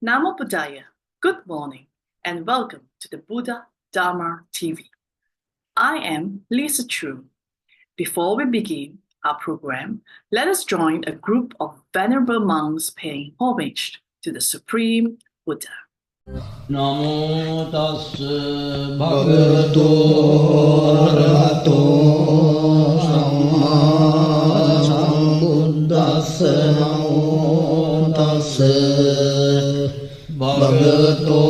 Namo Buddhaya, good morning, and welcome to the Buddha Dhamma TV. I am Lisa Chu. Before we begin our program, let us join a group of venerable monks paying homage to the Supreme Buddha. Namo tassa bhagavato arahato samma sambuddhassa. Namo tassa bhagavato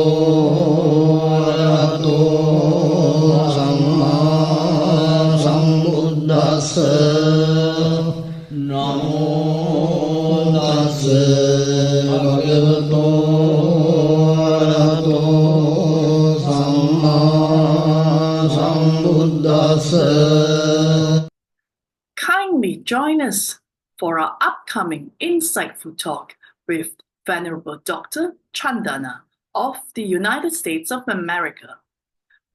arahato samma sambuddhassa. Namo tassa bhagavato Kindly join us for our upcoming insightful talk with Venerable Dr. Chandana of the United States of America.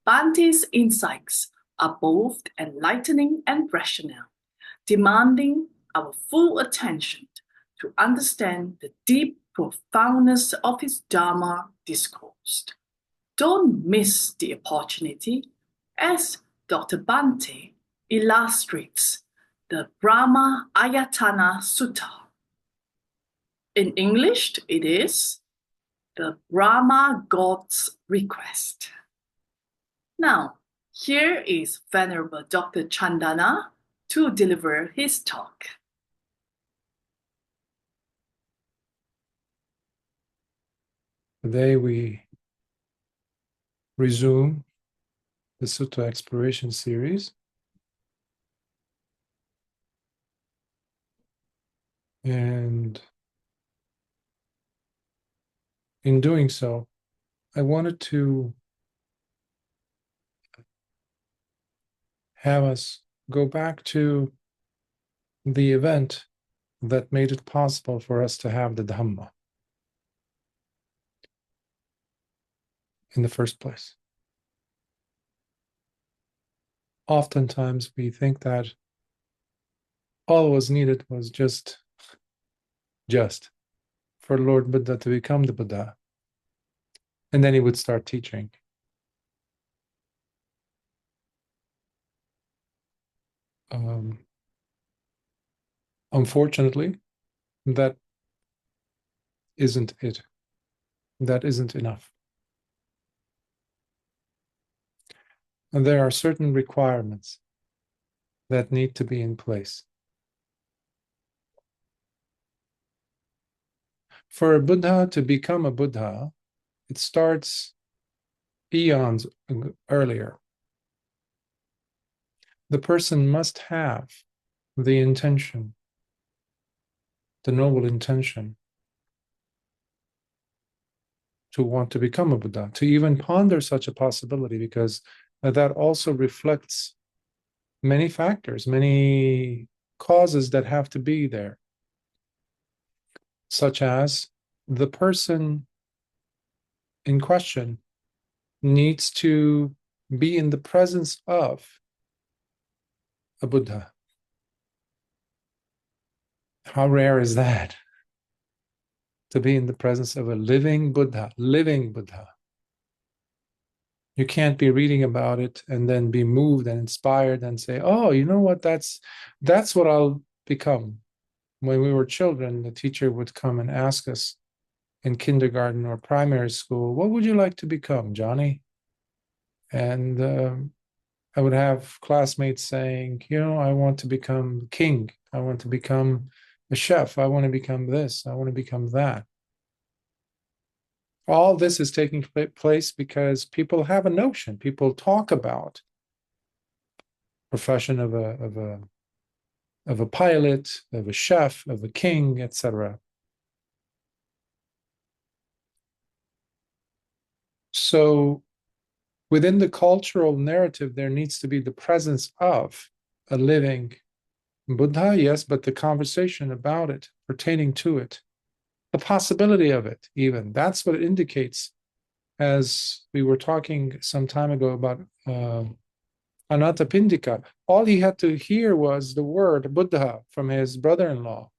Bhante's insights are both enlightening and rational, demanding our full attention to understand the deep profoundness of his Dharma discourse. Don't miss the opportunity as Dr. Bhante illustrates the Brahma Ayatana Sutta. In English, it is the Brahma God's Request. Now, here is Venerable Dr. Chandana to deliver his talk. Today we resume the Sutta Exploration Series. And in doing so, I wanted to have us go back to the event that made it possible for us to have the Dhamma in the first place. Oftentimes we think that all was needed was just for Lord Buddha to become the Buddha, and then he would start teaching. Unfortunately, that isn't it. That isn't enough. And there are certain requirements that need to be in place. For a Buddha to become a Buddha, it starts eons earlier. The person must have the intention, the noble intention, to want to become a Buddha, to even ponder such a possibility, because that also reflects many factors, many causes that have to be there, such as the person in question needs to be in the presence of a Buddha. How rare is that? To be in the presence of a living Buddha, You can't be reading about it and then be moved and inspired and say, oh, you know what, that's what I'll become. When we were children, the teacher would come and ask us in kindergarten or primary school, what would you like to become, Johnny? And I would have classmates saying, I want to become king. I want to become a chef. I want to become this. I want to become that. All this is taking place because people have a notion. People talk about profession of a pilot, of a chef, of a king, etc. So within the cultural narrative, there needs to be the presence of a living Buddha, yes, but the conversation about it, pertaining to it, the possibility of it even, that's what it indicates. As we were talking some time ago about Anathapindika, all he had to hear was the word Buddha from his brother-in-law.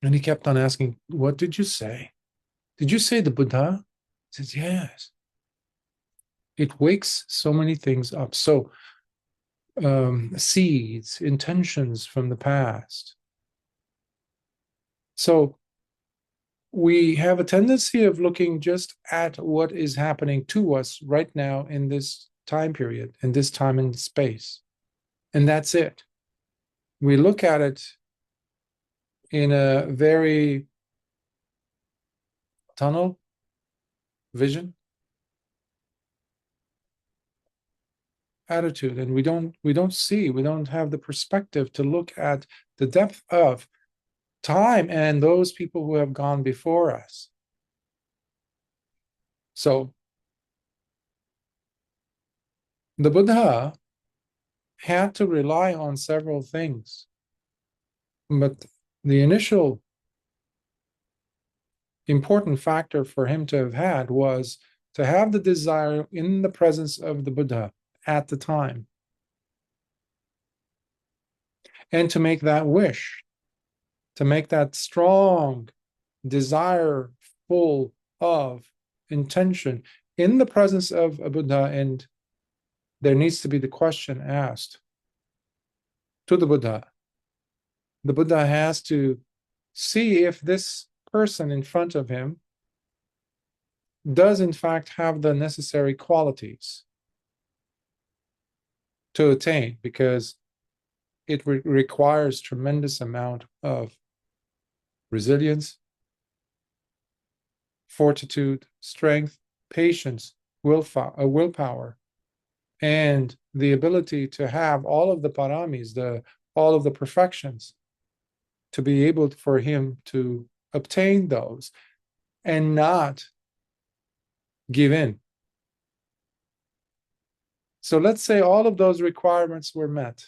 And he kept on asking, what did you say? Did you say the Buddha? He says, yes. It wakes so many things up. So seeds, intentions from the past. So we have a tendency of looking just at what is happening to us right now in this time period, in this time and space. And that's it. We look at it in a very tunnel vision attitude, and we don't have the perspective to look at the depth of time and those people who have gone before us. So the Buddha had to rely on several things, but the initial important factor for him to have had was to have the desire in the presence of the Buddha at the time, and to make that wish, to make that strong desire full of intention in the presence of a Buddha. And there needs to be the question asked to the Buddha. The Buddha has to see if this person in front of him does in fact have the necessary qualities to attain, because it requires tremendous amount of resilience, fortitude, strength, patience, willpower, and the ability to have all of the paramis, all of the perfections, to be able for him to obtain those and not give in. So let's say all of those requirements were met.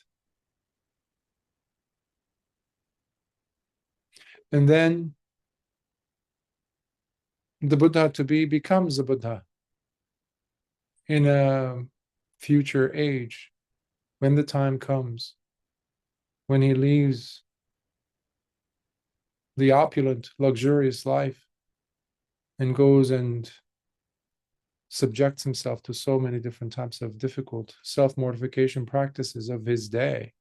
And then the Buddha to be becomes a Buddha in a future age, when the time comes, when he leaves the opulent, luxurious life and goes and subjects himself to so many different types of difficult self-mortification practices of his day,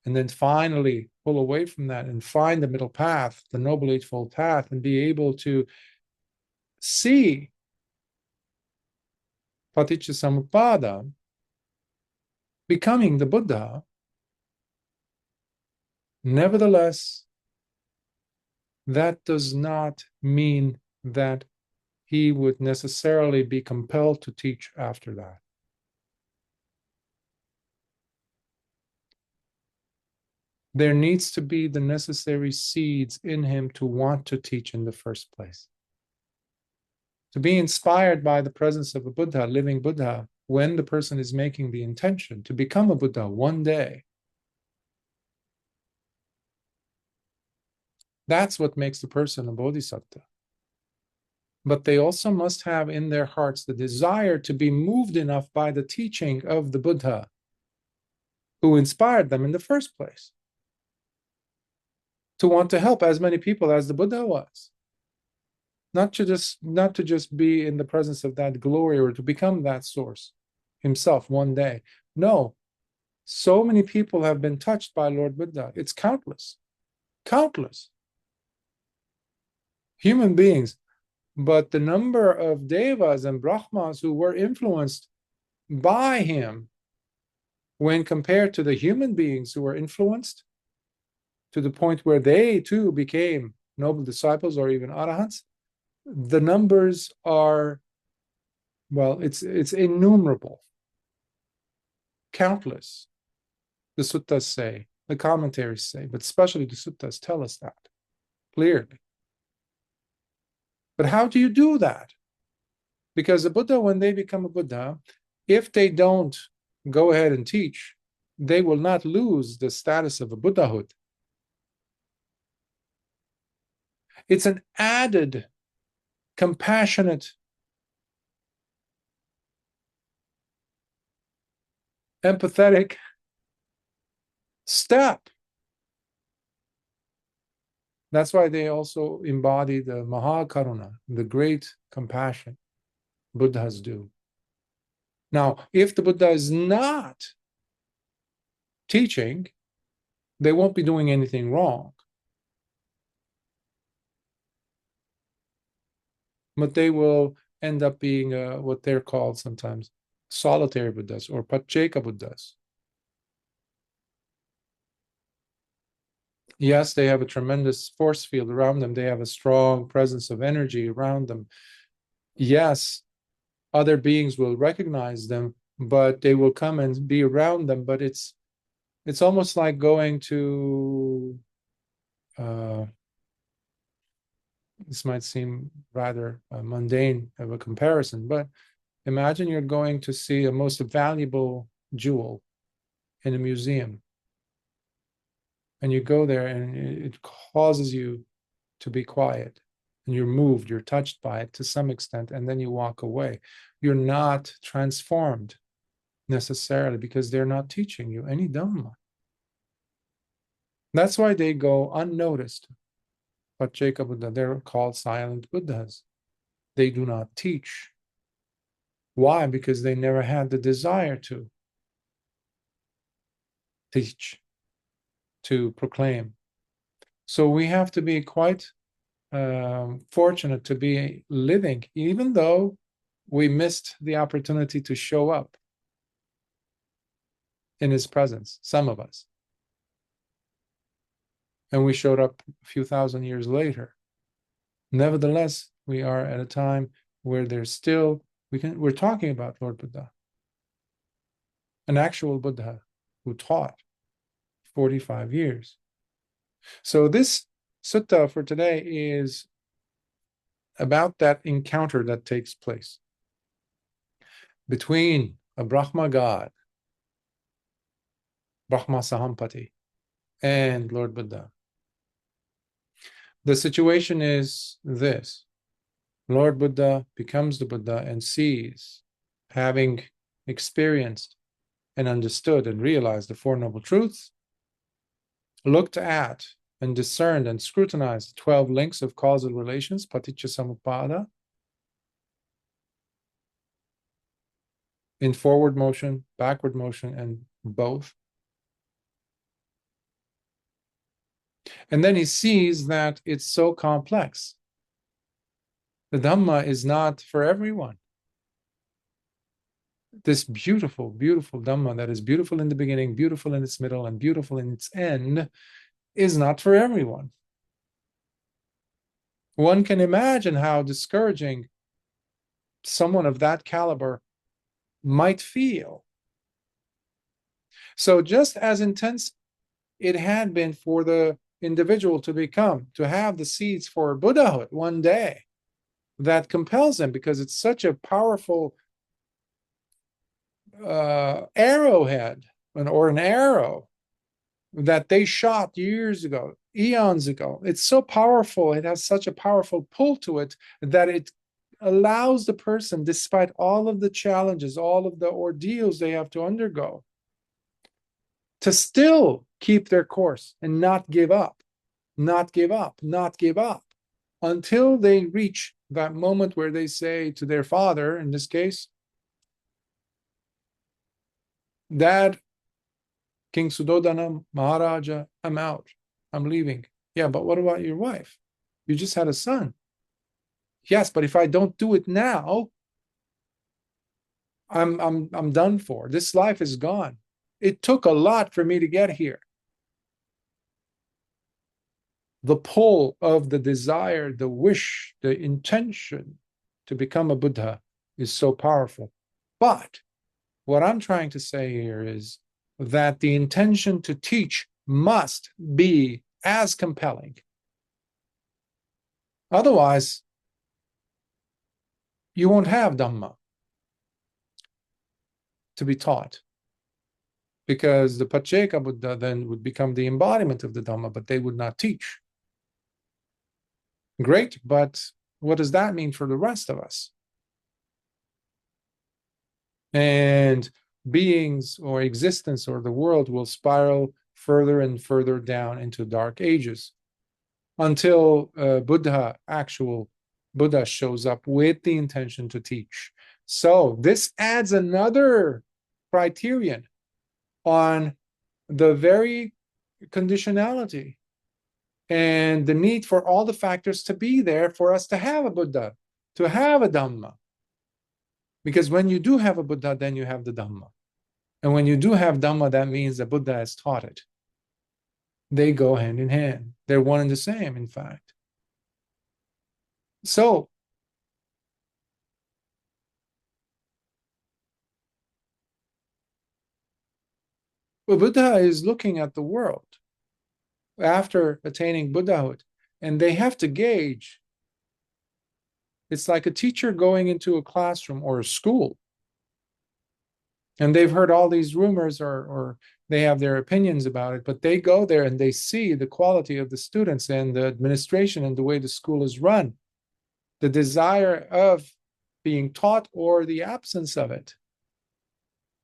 and then finally pull away from that and find the middle path, the Noble Eightfold Path, and be able to see Paticca Samuppada, becoming the Buddha. Nevertheless, that does not mean that he would necessarily be compelled to teach after that. There needs to be the necessary seeds in him to want to teach in the first place. To be inspired by the presence of a Buddha, living Buddha, when the person is making the intention to become a Buddha one day. That's what makes the person a bodhisattva. But they also must have in their hearts the desire to be moved enough by the teaching of the Buddha who inspired them in the first place, to want to help as many people as the Buddha was. Not to just be in the presence of that glory or to become that source himself one day. No, so many people have been touched by Lord Buddha. It's countless human beings. But the number of devas and brahmas who were influenced by him, when compared to the human beings who were influenced to the point where they too became noble disciples or even arahants, the numbers are, well, it's innumerable, countless. The suttas say, the commentaries say, but especially the suttas tell us that clearly. But how do you do that? Because the Buddha, when they become a Buddha, if they don't go ahead and teach, they will not lose the status of a Buddhahood. It's an added, compassionate, empathetic step That's why they also embody the Mahakaruna, the great compassion Buddhas do. Now, if the Buddha is not teaching, they won't be doing anything wrong. But they will end up being what they're called sometimes solitary Buddhas or Pacceka Buddhas. Yes, they have a tremendous force field around them. They have a strong presence of energy around them. Yes, other beings will recognize them, but they will come and be around them. But it's almost like going to this might seem rather mundane of a comparison, but imagine you're going to see a most valuable jewel in a museum, and you go there and it causes you to be quiet, and you're moved, you're touched by it to some extent, and then you walk away. You're not transformed necessarily because they're not teaching you any Dhamma. That's why they go unnoticed. Pacceka Buddha, they're called silent Buddhas. They do not teach. Why? Because they never had the desire to teach, to proclaim. So we have to be quite fortunate to be living, even though we missed the opportunity to show up in his presence, some of us. And we showed up a few thousand years later. Nevertheless, we are at a time where there's still, we're talking about Lord Buddha, an actual Buddha who taught 45 years. So this sutta for today is about that encounter that takes place between a Brahma god, Brahma Sahampati, and Lord Buddha. The situation is this. Lord Buddha becomes the Buddha and sees, having experienced and understood and realized the Four Noble Truths, looked at and discerned and scrutinized the 12 links of causal relations, paticca samuppada, in forward motion, backward motion, and both. And then he sees that it's so complex. The Dhamma is not for everyone. This beautiful, beautiful Dhamma that is beautiful in the beginning, beautiful in its middle, and beautiful in its end is not for everyone. One can imagine how discouraging someone of that caliber might feel. So just as intense it had been for the individual to have the seeds for Buddhahood one day, that compels them because it's such a powerful arrowhead or an arrow that they shot years ago, eons ago. It's so powerful, it has such a powerful pull to it that it allows the person, despite all of the challenges, all of the ordeals they have to undergo, to still keep their course and not give up, not give up, not give up, until they reach that moment where they say to their father, in this case, Dad, King Suddhodana, Maharaja, I'm out. I'm leaving. Yeah, but what about your wife? You just had a son. Yes, but if I don't do it now, I'm done for. This life is gone. It took a lot for me to get here. The pull of the desire, the wish, the intention to become a Buddha is so powerful. But what I'm trying to say here is that the intention to teach must be as compelling. Otherwise, you won't have Dhamma to be taught, because the Pacceka Buddha then would become the embodiment of the Dhamma, but they would not teach. Great, but what does that mean for the rest of us? And beings or existence or the world will spiral further and further down into dark ages. until actual Buddha shows up with the intention to teach. So this adds another criterion on the very conditionality and the need for all the factors to be there for us to have a Buddha, to have a Dhamma. Because when you do have a Buddha, then you have the Dhamma. And when you do have Dhamma, that means the Buddha has taught it. They go hand in hand. They're one and the same, in fact. So, Buddha is looking at the world after attaining Buddhahood, and they have to gauge. It's like a teacher going into a classroom or a school, and they've heard all these rumors or they have their opinions about it, but they go there and they see the quality of the students and the administration and the way the school is run, the desire of being taught or the absence of it,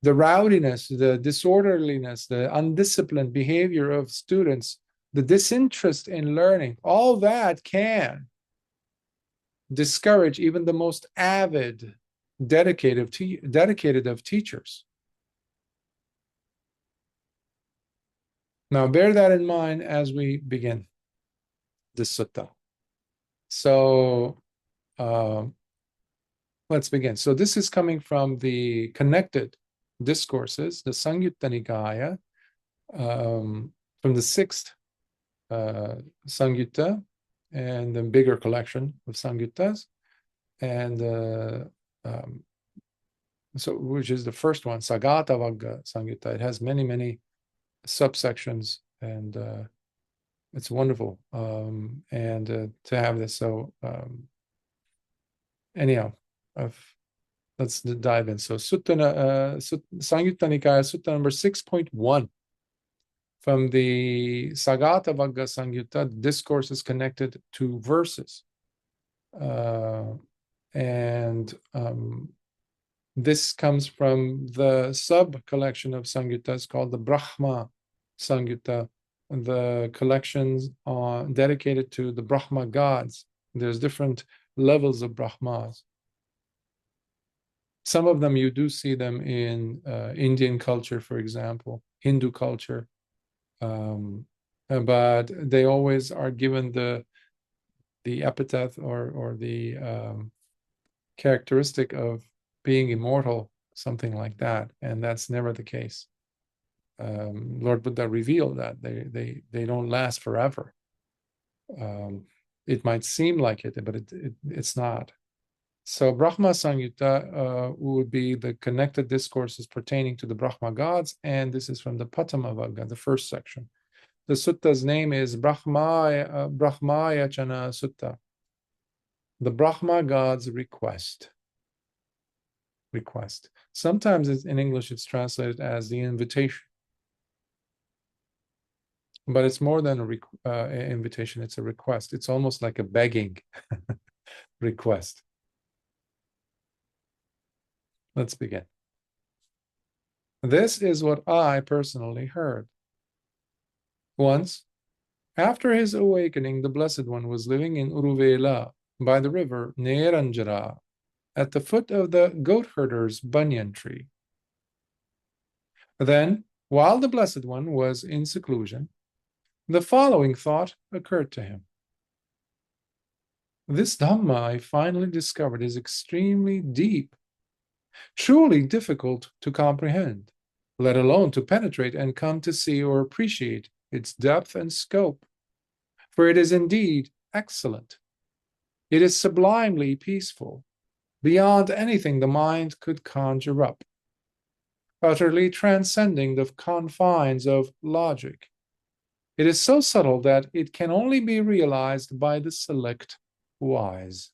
the rowdiness, the disorderliness, the undisciplined behavior of students, the disinterest in learning, all that can discourage even the most avid, dedicated of teachers. Now, bear that in mind as we begin this sutta. So, let's begin. So this is coming from the connected discourses, the Sangyutta Nikaya, from the sixth Sangyutta, and the bigger collection of Sangyuttas, and so which is the first one, Sagata Vagga Sangyutta. It has many, many subsections, and it's wonderful. And to have this, so anyhow, let's dive in. So Sangyutta Nikaya, Sutta number 6.1. From the Sagata Vagga Sangyutta, discourse is connected to verses. This comes from the sub-collection of Sangyuttas called the Brahma Sangyutta, the collections dedicated to the Brahma gods. There's different levels of Brahmas. Some of them you do see them in Indian culture, for example, Hindu culture. But they always are given the epithet or the characteristic of being immortal, something like that, and that's never the case. Lord Buddha revealed that they don't last forever. It might seem like it, but it's not. So Brahma Sangyutta would be the connected discourses pertaining to the Brahma gods, and this is from the Patama Vagga, the first section. The sutta's name is Brahmayachana Sutta. The Brahma gods request. Sometimes in English it's translated as the invitation. But it's more than an invitation, it's a request. It's almost like a begging request. Let's begin. This is what I personally heard. Once, after his awakening, the Blessed One was living in Uruvela by the river Neranjara at the foot of the goat herder's banyan tree. Then, while the Blessed One was in seclusion, the following thought occurred to him. This Dhamma I finally discovered is extremely deep, truly difficult to comprehend, let alone to penetrate and come to see or appreciate its depth and scope. For it is indeed excellent. It is sublimely peaceful, beyond anything the mind could conjure up, utterly transcending the confines of logic. It is so subtle that it can only be realized by the select wise.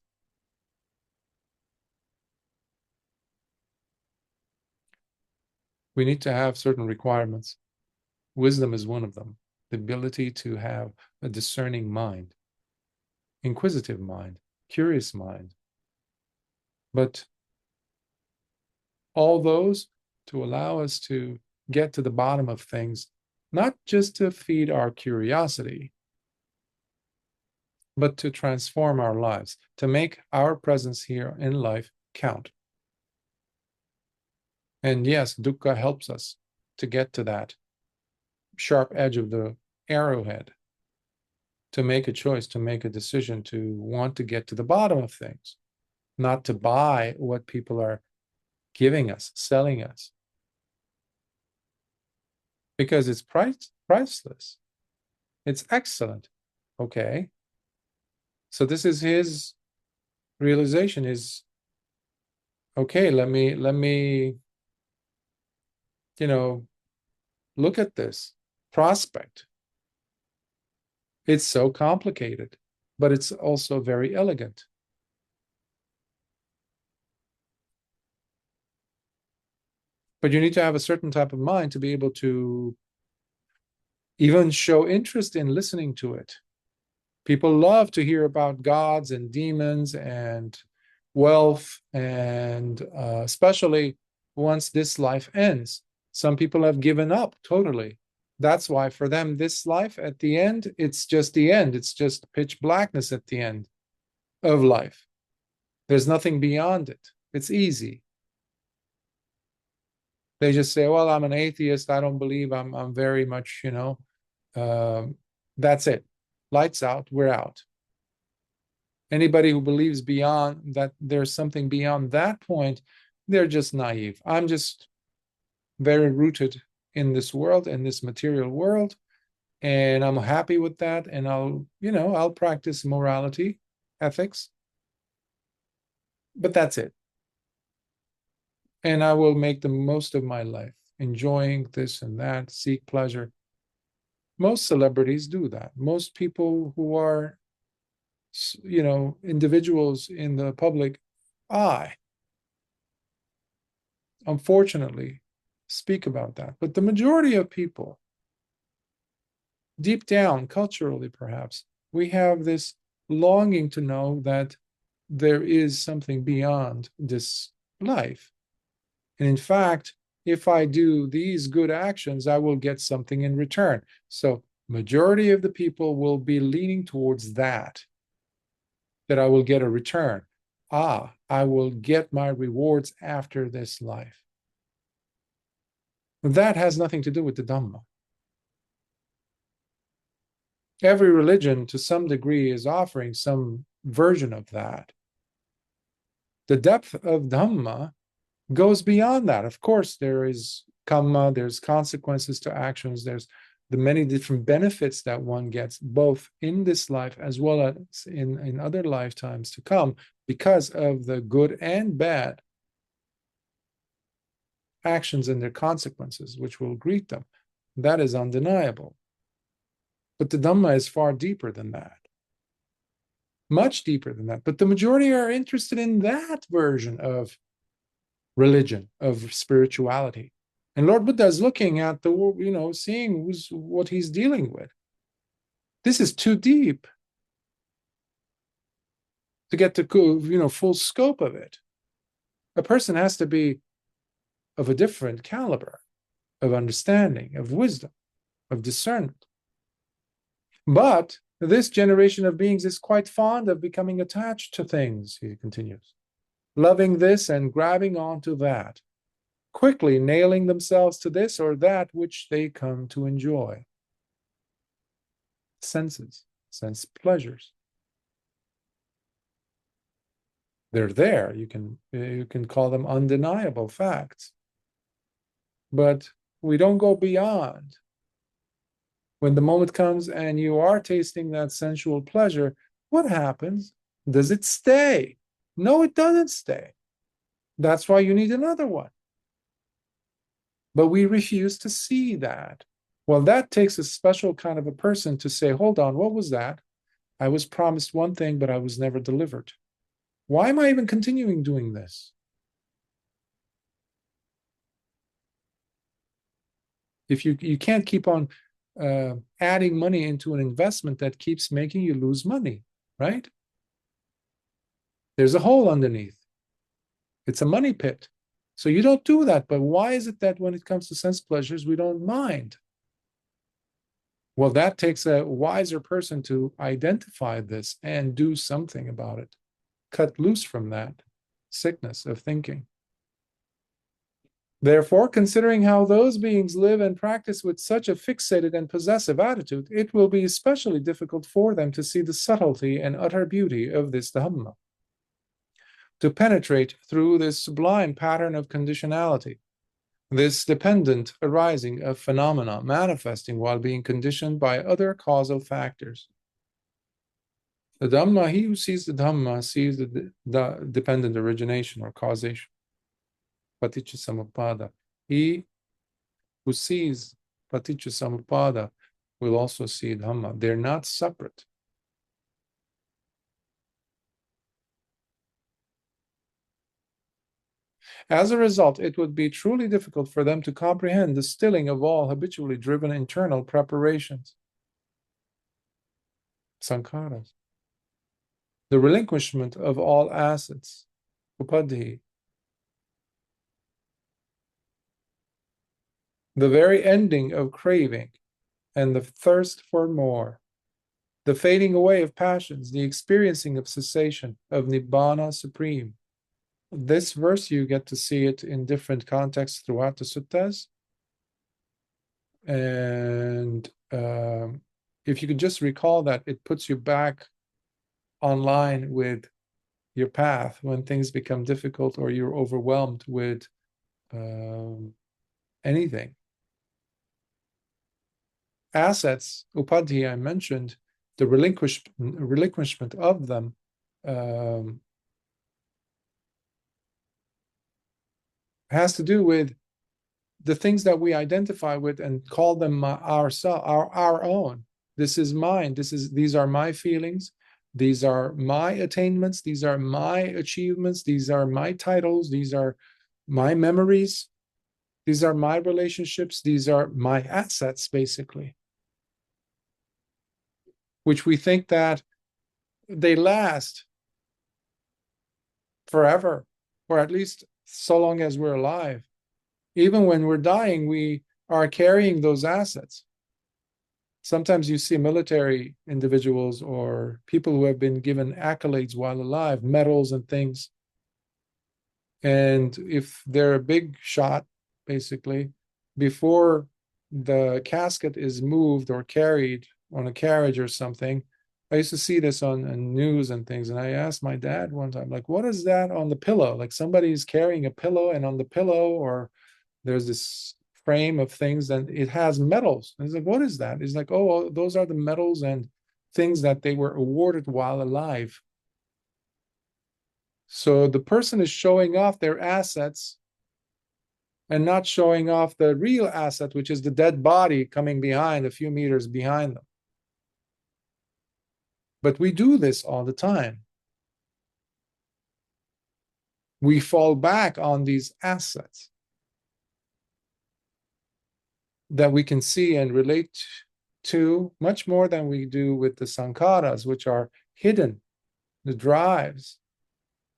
We need to have certain requirements. Wisdom is one of them. The ability to have a discerning mind, inquisitive mind, curious mind. But all those to allow us to get to the bottom of things, not just to feed our curiosity, but to transform our lives, to make our presence here in life count. And yes, dukkha helps us to get to that sharp edge of the arrowhead, to make a choice, to make a decision, to want to get to the bottom of things, not to buy what people are giving us, selling us, because it's priceless. It's excellent. Okay. So this is his realization, is okay, let me look at this prospect. It's so complicated, but it's also very elegant. But you need to have a certain type of mind to be able to even show interest in listening to it. People love to hear about gods and demons and wealth, and especially once this life ends. Some people have given up totally. That's why for them, this life at the end, it's just the end. It's just pitch blackness at the end of life. There's nothing beyond it. It's easy. They just say, well, I'm an atheist. I don't believe. I'm very much, that's it. Lights out, we're out. Anybody who believes beyond that, there's something beyond that point, they're just naive. I'm just very rooted in this world, in this material world, and I'm happy with that. And I'll practice morality, ethics, but that's it. And I will make the most of my life, enjoying this and that, seek pleasure. Most celebrities do that. Most people who are, individuals in the public eye, unfortunately, speak about that. But the majority of people, deep down, culturally perhaps, we have this longing to know that there is something beyond this life. And in fact, if I do these good actions, I will get something in return. So majority of the people will be leaning towards that I will get a return. I will get my rewards after this life. That has nothing to do with the Dhamma. Every religion, to some degree, is offering some version of that. The depth of Dhamma goes beyond that. Of course, there is karma, there's consequences to actions, there's the many different benefits that one gets, both in this life as well as in other lifetimes to come, because of the good and bad actions and their consequences, which will greet them. That is undeniable. But the Dhamma is far deeper than that. Much deeper than that. But the majority are interested in that version of religion, of spirituality. And Lord Buddha is looking at the, seeing what he's dealing with. This is too deep to get the, full scope of it. A person has to be of a different caliber of understanding, of wisdom, of discernment. But this generation of beings is quite fond of becoming attached to things, he continues, loving this and grabbing onto that, quickly nailing themselves to this or that which they come to enjoy. Senses, sense pleasures. They're there. You can call them undeniable facts. But we don't go beyond. When the moment comes and you are tasting that sensual pleasure, what happens? Does it stay? No, it doesn't stay. That's why you need another one. But we refuse to see that. Well, that takes a special kind of a person to say, hold on, what was that? I was promised one thing, but I was never delivered. Why am I even continuing doing this? If you can't keep on adding money into an investment that keeps making you lose money, right? There's a hole underneath. It's a money pit. So you don't do that. But why is it that when it comes to sense pleasures, we don't mind? Well, that takes a wiser person to identify this and do something about it. Cut loose from that sickness of thinking. Therefore, considering how those beings live and practice with such a fixated and possessive attitude, it will be especially difficult for them to see the subtlety and utter beauty of this Dhamma, to penetrate through this sublime pattern of conditionality, this dependent arising of phenomena manifesting while being conditioned by other causal factors. The Dhamma, he who sees the Dhamma sees the dependent origination or causation. Paticca Samuppada. He who sees Paticca Samuppada will also see Dhamma. They're not separate. As a result, it would be truly difficult for them to comprehend the stilling of all habitually driven internal preparations, sankharas, the relinquishment of all assets, upadhi, the very ending of craving and the thirst for more, the fading away of passions, the experiencing of cessation, of Nibbana supreme. This verse, you get to see it in different contexts throughout the suttas. And if you could just recall that, it puts you back online with your path when things become difficult or you're overwhelmed with anything. Assets, upadhi, I mentioned, the relinquishment of them has to do with the things that we identify with and call them our own. This is mine. These are my feelings. These are my attainments. These are my achievements. These are my titles. These are my memories. These are my relationships. These are my assets, basically, which we think that they last forever, or at least so long as we're alive. Even when we're dying, we are carrying those assets. Sometimes you see military individuals or people who have been given accolades while alive, medals and things. And if they're a big shot, basically, before the casket is moved or carried on a carriage or something, I used to see this on news and things. And I asked my dad one time, like, what is that on the pillow? Like somebody's carrying a pillow, and on the pillow or there's this frame of things and it has medals. And he's like, what is that? He's like, oh, those are the medals and things that they were awarded while alive. So the person is showing off their assets and not showing off the real asset, which is the dead body coming behind, a few meters behind them. But we do this all the time. We fall back on these assets that we can see and relate to much more than we do with the sankharas, which are hidden, the drives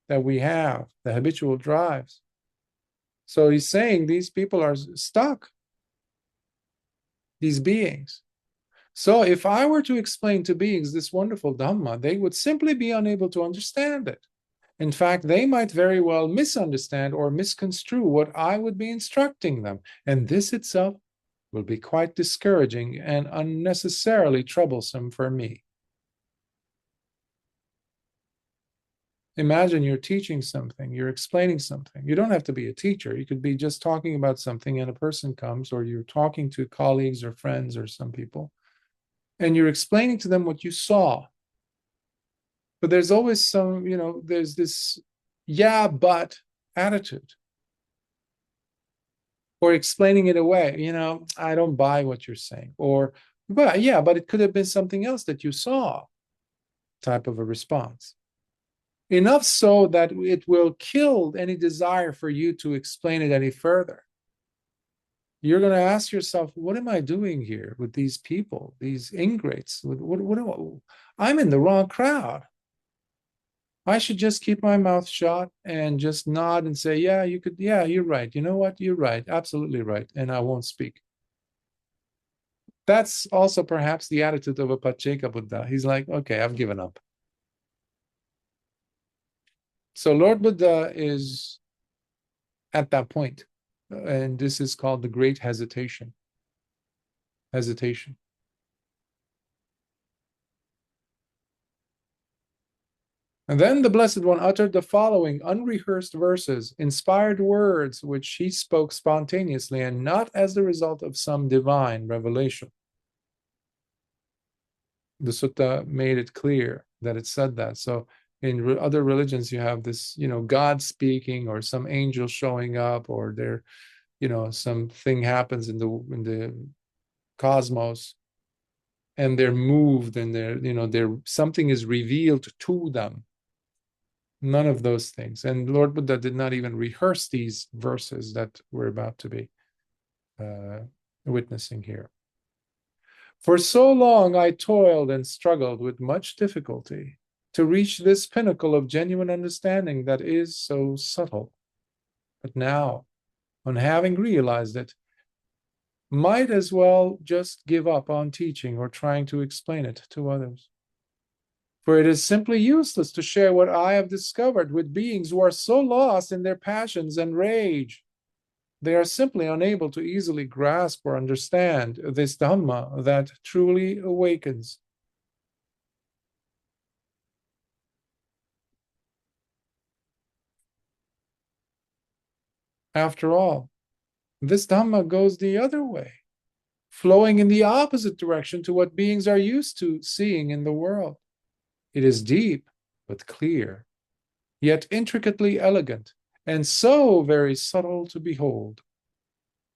that we have, the habitual drives. So he's saying these people are stuck, these beings. So if I were to explain to beings this wonderful Dhamma, they would simply be unable to understand it. In fact, they might very well misunderstand or misconstrue what I would be instructing them. And this itself will be quite discouraging and unnecessarily troublesome for me. Imagine you're teaching something, you're explaining something. You don't have to be a teacher. You could be just talking about something and a person comes, or you're talking to colleagues or friends or some people, and you're explaining to them what you saw. But there's always some, there's this yeah, but attitude. Or explaining it away, I don't buy what you're saying. Or, but it could have been something else that you saw, type of a response. Enough so that it will kill any desire for you to explain it any further. You're going to ask yourself, what am I doing here with these people, these ingrates? I'm in the wrong crowd. I should just keep my mouth shut and just nod and say, yeah, you're right. You know what? You're right. Absolutely right. And I won't speak. That's also perhaps the attitude of a Pacceka Buddha. He's like, okay, I've given up. So Lord Buddha is at that point, and this is called the great hesitation. Hesitation. And then the Blessed One uttered the following unrehearsed verses, inspired words which he spoke spontaneously and not as the result of some divine revelation. The sutta made it clear that it said that. So in other religions, you have this, God speaking or some angel showing up, or there, something happens in the cosmos, and they're moved, and they're something is revealed to them. None of those things. And Lord Buddha did not even rehearse these verses that we're about to be witnessing here. For so long I toiled and struggled with much difficulty to reach this pinnacle of genuine understanding that is so subtle. But now, on having realized it, might as well just give up on teaching or trying to explain it to others. For it is simply useless to share what I have discovered with beings who are so lost in their passions and rage. They are simply unable to easily grasp or understand this Dhamma that truly awakens. After all, this Dhamma goes the other way, flowing in the opposite direction to what beings are used to seeing in the world. It is deep, but clear, yet intricately elegant, and so very subtle to behold.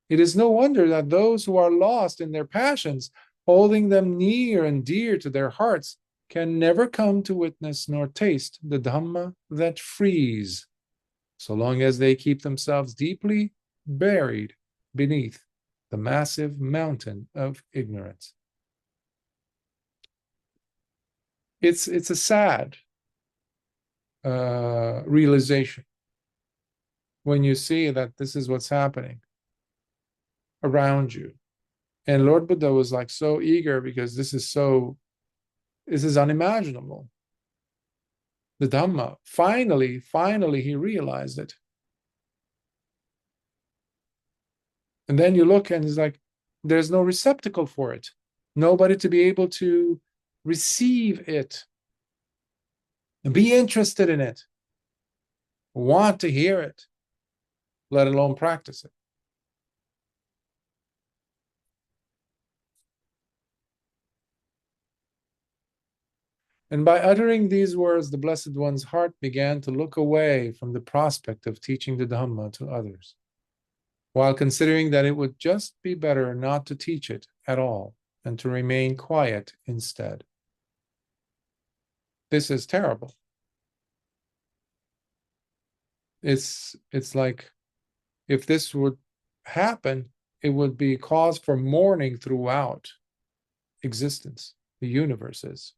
It is no wonder that those who are lost in their passions, holding them near and dear to their hearts, can never come to witness nor taste the Dhamma that frees, so long as they keep themselves deeply buried beneath the massive mountain of ignorance. It's a sad realization when you see that this is what's happening around you. And Lord Buddha was like so eager because this is unimaginable. The Dhamma, finally he realized it. And then you look and it's like, there's no receptacle for it. Nobody to be able to receive it, be interested in it, want to hear it, let alone practice it. And by uttering these words, the Blessed One's heart began to look away from the prospect of teaching the Dhamma to others, while considering that it would just be better not to teach it at all and to remain quiet instead. This is terrible. It's like if this would happen, it would be cause for mourning throughout existence, the universe is.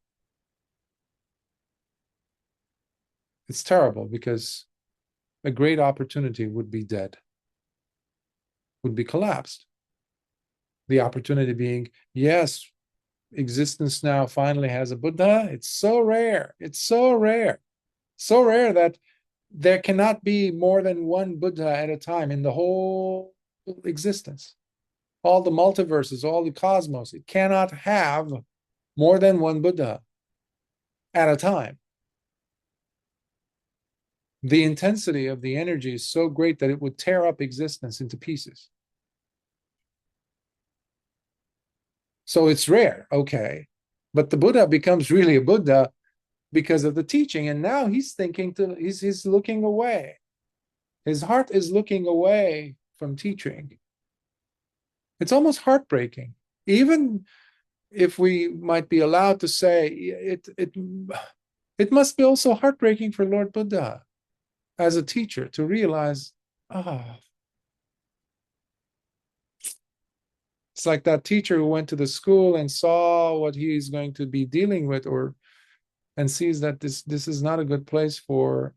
It's terrible because a great opportunity would be dead, would be collapsed. The opportunity being, yes, existence now finally has a Buddha. It's so rare. It's so rare. So rare that there cannot be more than one Buddha at a time in the whole existence. All the multiverses, all the cosmos, it cannot have more than one Buddha at a time. The intensity of the energy is so great that it would tear up existence into pieces. So it's rare, okay. But the Buddha becomes really a Buddha because of the teaching. And now he's he's looking away. His heart is looking away from teaching. It's almost heartbreaking. Even if we might be allowed to say it must be also heartbreaking for Lord Buddha as a teacher to realize, it's like that teacher who went to the school and saw what he's going to be dealing with, and sees that this is not a good place for,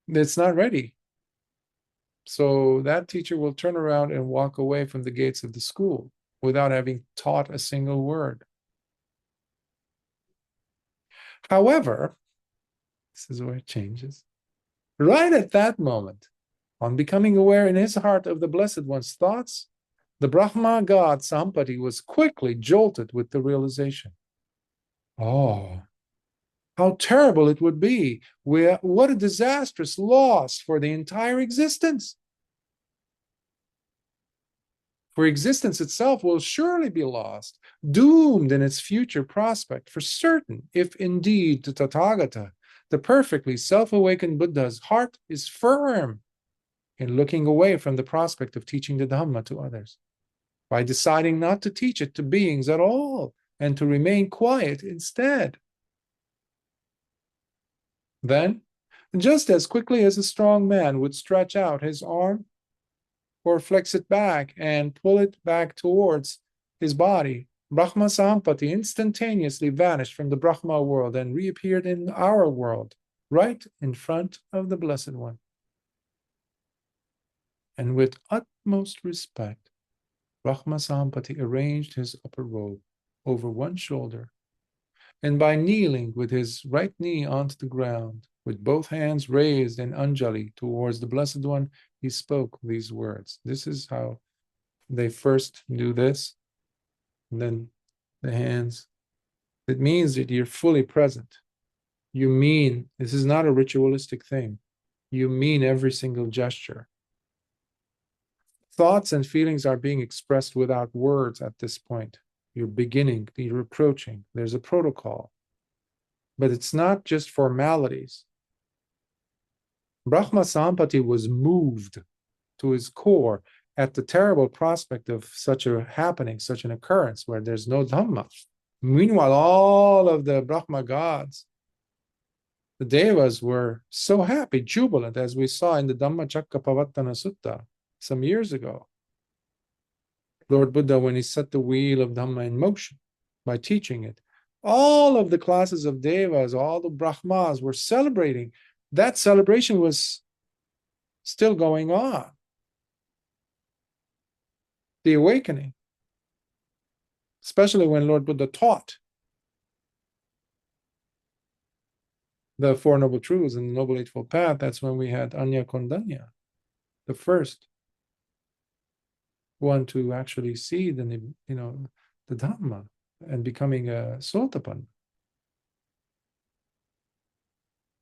it's not ready. So that teacher will turn around and walk away from the gates of the school without having taught a single word. However, this is where it changes. Right at that moment, on becoming aware in his heart of the Blessed One's thoughts, the Brahma god Sampati was quickly jolted with the realization. Oh, how terrible it would be. What a disastrous loss for the entire existence. For existence itself will surely be lost, doomed in its future prospect, for certain, if indeed the Tathagata, the perfectly self-awakened Buddha's heart is firm in looking away from the prospect of teaching the Dhamma to others, by deciding not to teach it to beings at all, and to remain quiet instead. Then, just as quickly as a strong man would stretch out his arm, or flex it back and pull it back towards his body, Brahma Sampati instantaneously vanished from the Brahma world and reappeared in our world, right in front of the Blessed One. And with utmost respect, Brahma Sampati arranged his upper robe over one shoulder, and by kneeling with his right knee onto the ground, with both hands raised in Anjali towards the Blessed One, he spoke these words. This is how they first do this, and then the hands. It means that you're fully present. You mean, this is not a ritualistic thing. You mean every single gesture. Thoughts and feelings are being expressed without words at this point. You're beginning, you're approaching. There's a protocol. But it's not just formalities. Brahma Sampati was moved to his core at the terrible prospect of such a happening, such an occurrence where there's no Dhamma. Meanwhile, all of the Brahma gods, the Devas, were so happy, jubilant, as we saw in the Dhamma Chakkapavattana Sutta some years ago. Lord Buddha, when he set the wheel of Dhamma in motion by teaching it, all of the classes of Devas, all the Brahmas were celebrating. That celebration was still going on. The awakening, especially when Lord Buddha taught the Four Noble Truths and the Noble Eightfold Path, that's when we had Anya Kondanya, the first one to actually see the Dhamma and becoming a Sotapanna.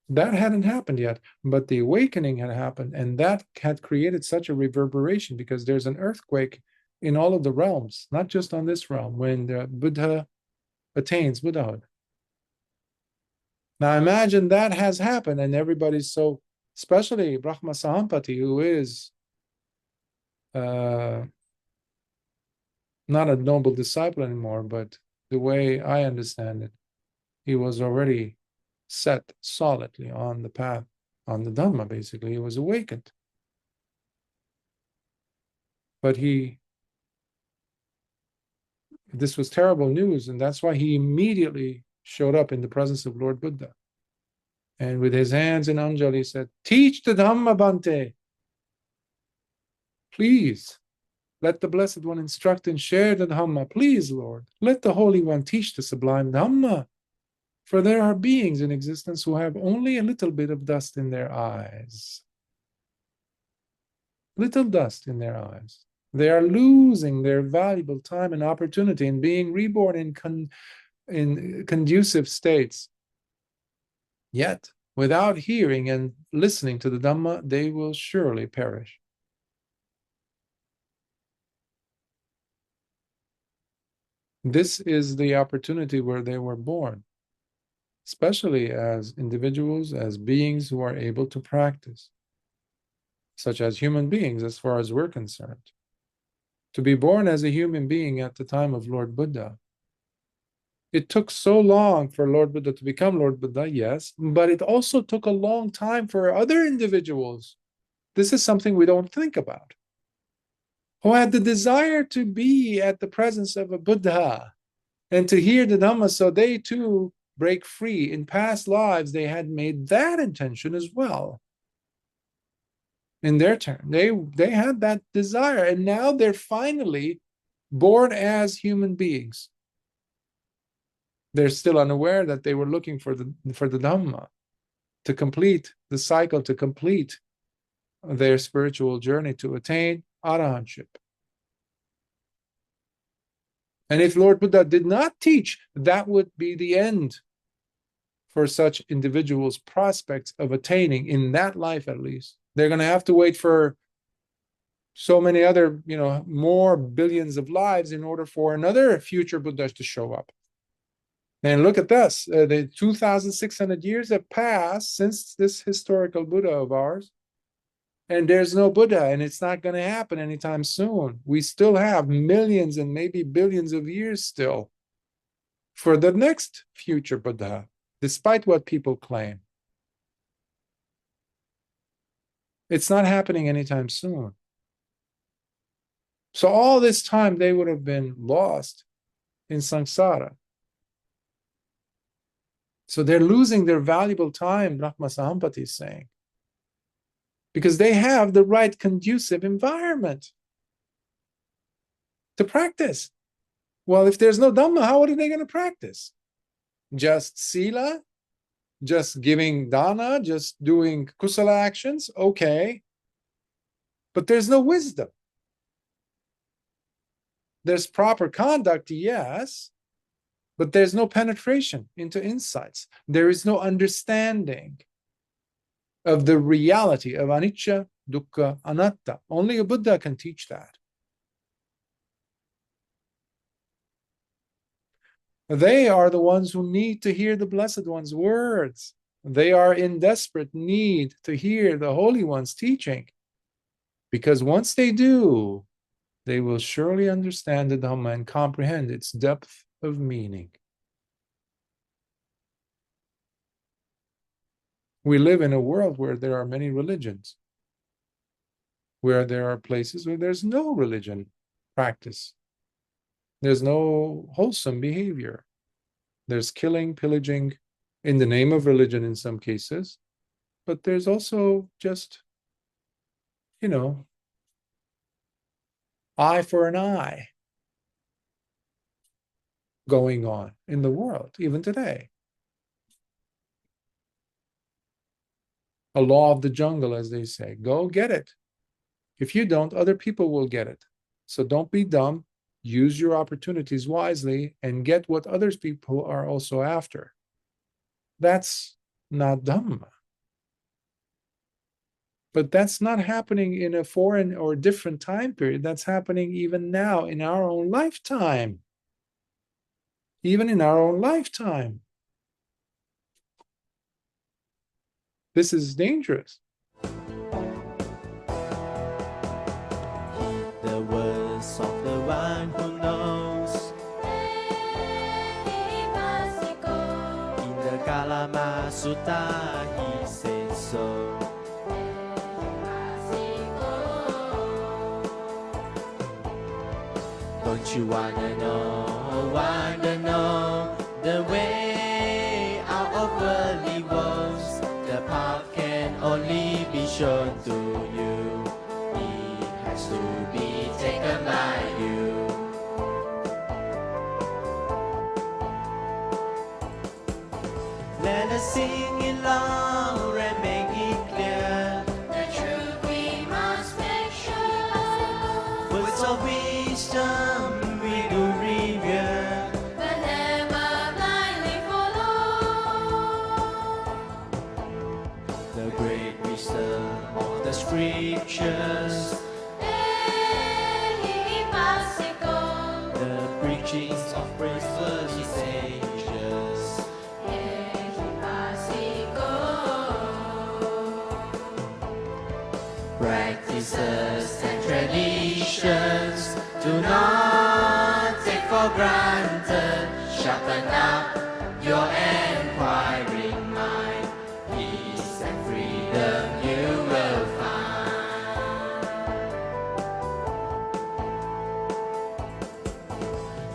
That hadn't happened yet, but the awakening had happened, and that had created such a reverberation because there's an earthquake in all of the realms, not just on this realm, when the Buddha attains Buddhahood. Now imagine that has happened, and everybody's so, especially Brahma Sampati, who is not a noble disciple anymore, but the way I understand it, he was already set solidly on the path, on the Dhamma, basically. He was awakened. But this was terrible news, and that's why he immediately showed up in the presence of Lord Buddha. And with his hands in Anjali said, "Teach the Dhamma, Bhante. Please, let the Blessed One instruct and share the Dhamma. Please, Lord, let the Holy One teach the sublime Dhamma. For there are beings in existence who have only a little bit of dust in their eyes. Little dust in their eyes. They are losing their valuable time and opportunity in being reborn in conducive states. Yet, without hearing and listening to the Dhamma, they will surely perish." This is the opportunity where they were born, especially as individuals, as beings who are able to practice, such as human beings, as far as we're concerned. To be born as a human being at the time of Lord Buddha, it took so long for Lord Buddha to become Lord Buddha, yes, but it also took a long time for other individuals. This is something we don't think about, who had the desire to be at the presence of a Buddha and to hear the Dhamma, so they too break free. In past lives, they had made that intention as well. In their turn, they had that desire, and now they're finally born as human beings. They're still unaware that they were looking for the Dhamma, to complete the cycle, to complete their spiritual journey, to attain arahantship. And if Lord Buddha did not teach, that would be the end for such individuals' prospects of attaining in that life, at least. They're going to have to wait for so many other, more billions of lives in order for another future Buddhas to show up. And look at this, the 2,600 years have passed since this historical Buddha of ours, and there's no Buddha, and it's not going to happen anytime soon. We still have millions and maybe billions of years still for the next future Buddha, despite what people claim. It's not happening anytime soon. So all this time they would have been lost in samsara. So they're losing their valuable time, Brahma Sahampati is saying, because they have the right conducive environment to practice. Well, if there's no Dhamma, how are they going to practice? Just sila, just giving dana, just doing kusala actions, okay. But there's no wisdom. There's proper conduct, yes, but there's no penetration into insights. There is no understanding of the reality of anicca, dukkha, anatta. Only a Buddha can teach that. They are the ones who need to hear the Blessed One's words. They are in desperate need to hear the Holy One's teaching. Because once they do, they will surely understand the Dhamma and comprehend its depth of meaning. We live in a world where there are many religions, where there are places where there's no religion practice. There's no wholesome behavior. There's killing, pillaging in the name of religion in some cases, but there's also just, eye for an eye going on in the world, even today. A law of the jungle, as they say. Go get it. If you don't, other people will get it. So don't be dumb. Use your opportunities wisely and get what other people are also after. That's not Dhamma. But that's not happening in a foreign or different time period. That's happening even now in our own lifetime. Even in our own lifetime. This is dangerous. The words of the one who knows. In the Kalama Sutta he said so. Don't you wanna know the way out of worldly woes? The path can only be shown to you. It has to be taken by you. Let us sing it loud and make it clear. The truth we must make sure. Words of wisdom we do revere. But never blindly follow. The great wisdom of the scriptures. The preachings of praiseworthy sages. Practices and traditions do not take for granted. Sharpen up your inquiring mind. Peace and freedom you will find.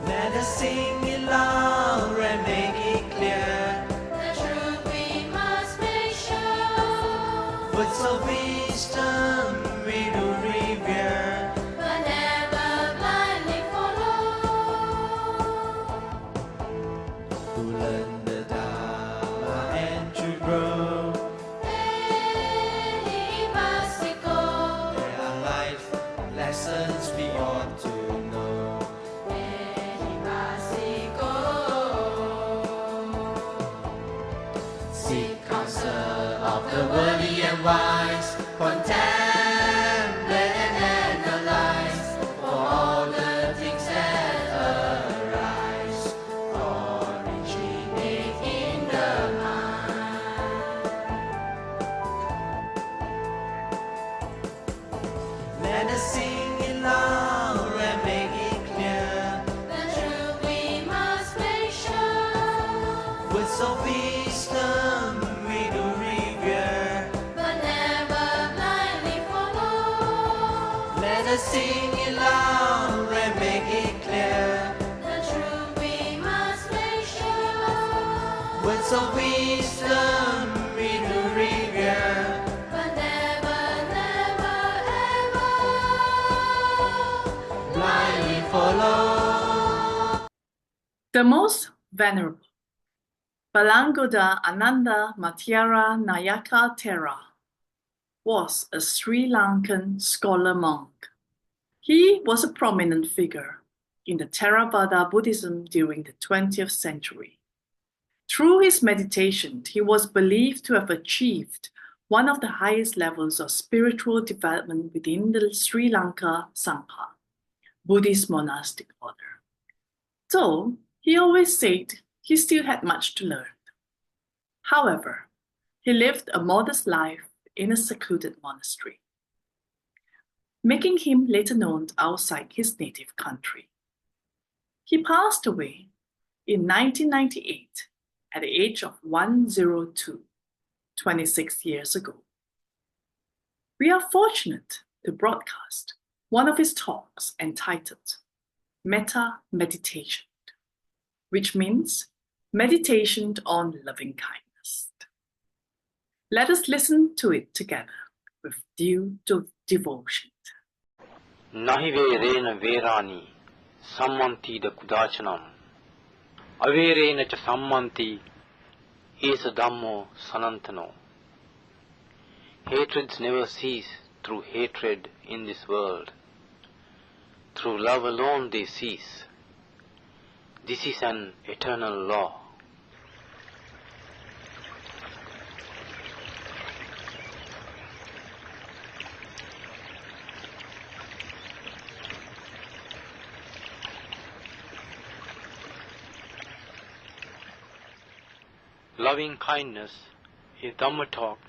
Let us sing it loud and make it clear. The truth we must make sure. Words of wisdom we do revere. But never blindly follow. seek counsel of the worldly and wise, contemplate and analyze for all the things that arise, originate in the mind. Let us sing it loud and make it clear, The truth we must make sure, words of wisdom we do revere. but never blindly follow. Let us sing it loud and make it clear, The truth we must make sure, words of wisdom we do revere. but never, never, ever Blindly follow. The most venerable Balangoda Ananda Maitreya Nayaka Thero was a Sri Lankan scholar monk. He was a prominent figure in the Theravada Buddhism during the 20th century. Through his meditation, he was believed to have achieved one of the highest levels of spiritual development within the Sri Lanka Sangha, Buddhist monastic order. So, he always said he still had much to learn. However, he lived a modest life in a secluded monastery, making him later known outside his native country. He passed away in 1998 at the age of 102, 26 years ago. We are fortunate to broadcast one of his talks entitled Metta Meditation, which means meditation on loving kindness. Let us listen to it together with due devotion. Nahi verena verani sammanti da kudachanam averena cha sammanti esa Dhammo sanantano. Hatreds never cease through hatred in this world. Through love alone they cease. This is an eternal law. Loving kindness, a Dhamma talk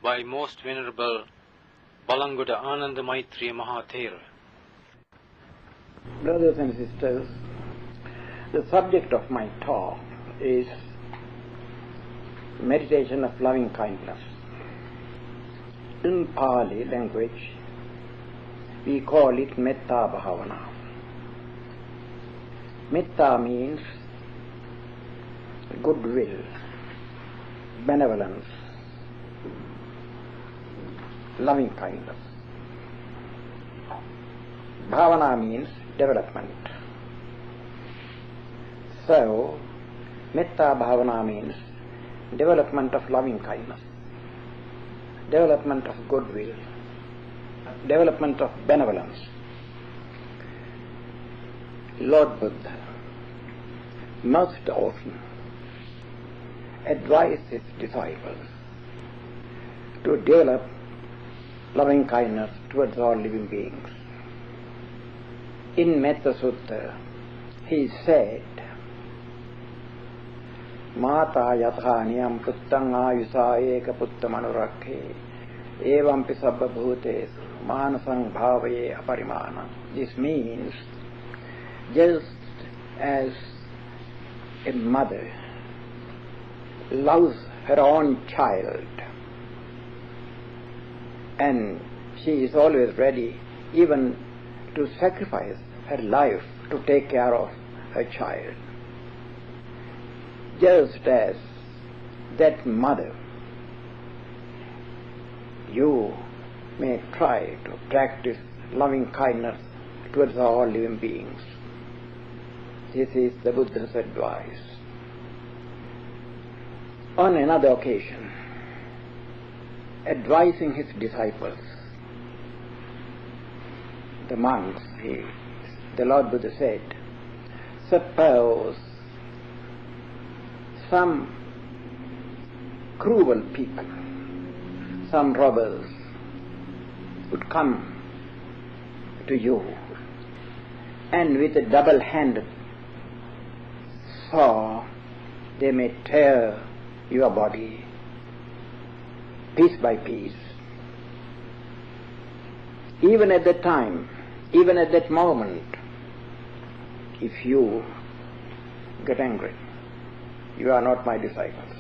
by Most Venerable Balangoda Ananda Maitreya Thero. Brothers and sisters, the subject of my talk is meditation of loving kindness. In Pali language, we call it Metta Bhavana. Metta means goodwill, benevolence, loving kindness. Bhavana means development. So, Metta Bhavana means development of loving kindness, development of goodwill, development of benevolence. Lord Buddha most often advised his disciples to develop loving kindness towards all living beings. In Metta Sutta, he said, Mata yathaniyam puttang ayusa eka putta manurakhe evampi sabba bhutesu manasang bhavaye aparimana. This means, just as a mother loves her own child and she is always ready even to sacrifice her life to take care of her child, just as that mother, you may try to practice loving kindness towards all living beings. This is the Buddha's advice. On another occasion, advising his disciples, the monks, the Lord Buddha said, suppose some cruel people, some robbers would come to you and with a double-handed saw they may tear your body piece by piece. Even at that time, even at that moment, if you get angry, you are not my disciples.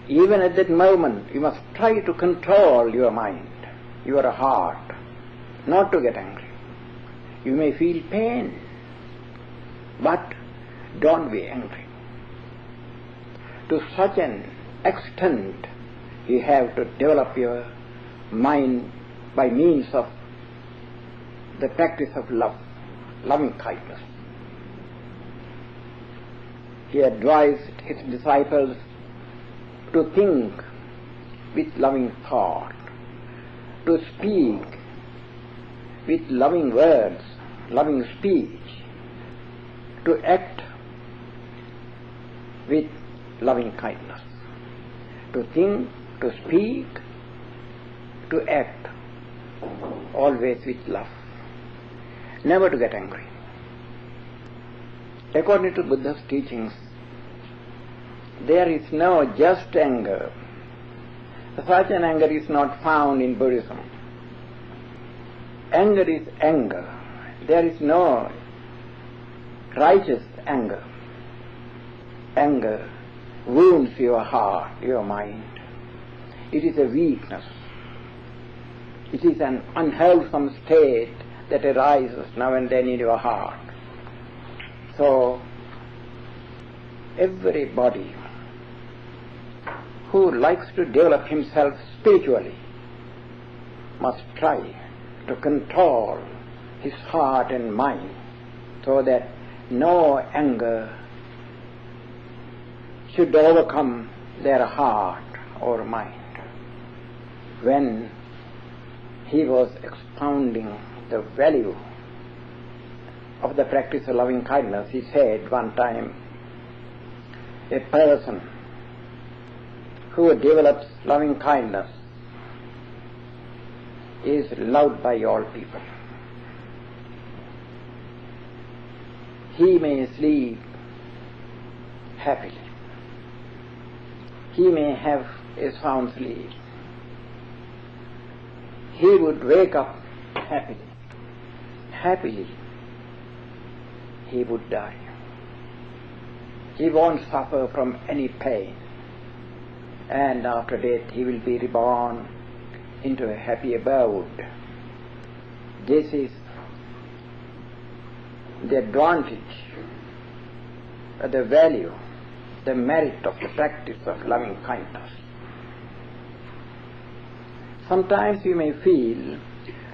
Even at that moment, you must try to control your mind, your heart, not to get angry. You may feel pain, but don't be angry. To such an extent, you have to develop your mind by means of the practice of love, loving kindness. He advised his disciples to think with loving thought, to speak with loving words, loving speech, to act with loving kindness, to think, to speak, to act, always with love, never to get angry. According to Buddha's teachings, there is no just anger. Such an anger is not found in Buddhism. Anger is anger. There is no righteous anger. Anger wounds your heart, your mind. It is a weakness. It is an unwholesome state that arises now and then in your heart. So, everybody who likes to develop himself spiritually must try to control his heart and mind so that no anger should overcome their heart or mind. When he was expounding the value of the practice of loving kindness, he said one time, a person who develops loving kindness is loved by all people. He may sleep happily. He may have a sound sleep. He would wake up happily. Happily, he would die. He won't suffer from any pain. And after death, he will be reborn into a happy abode. This is the advantage, the value, the merit of the practice of loving kindness. Sometimes you may feel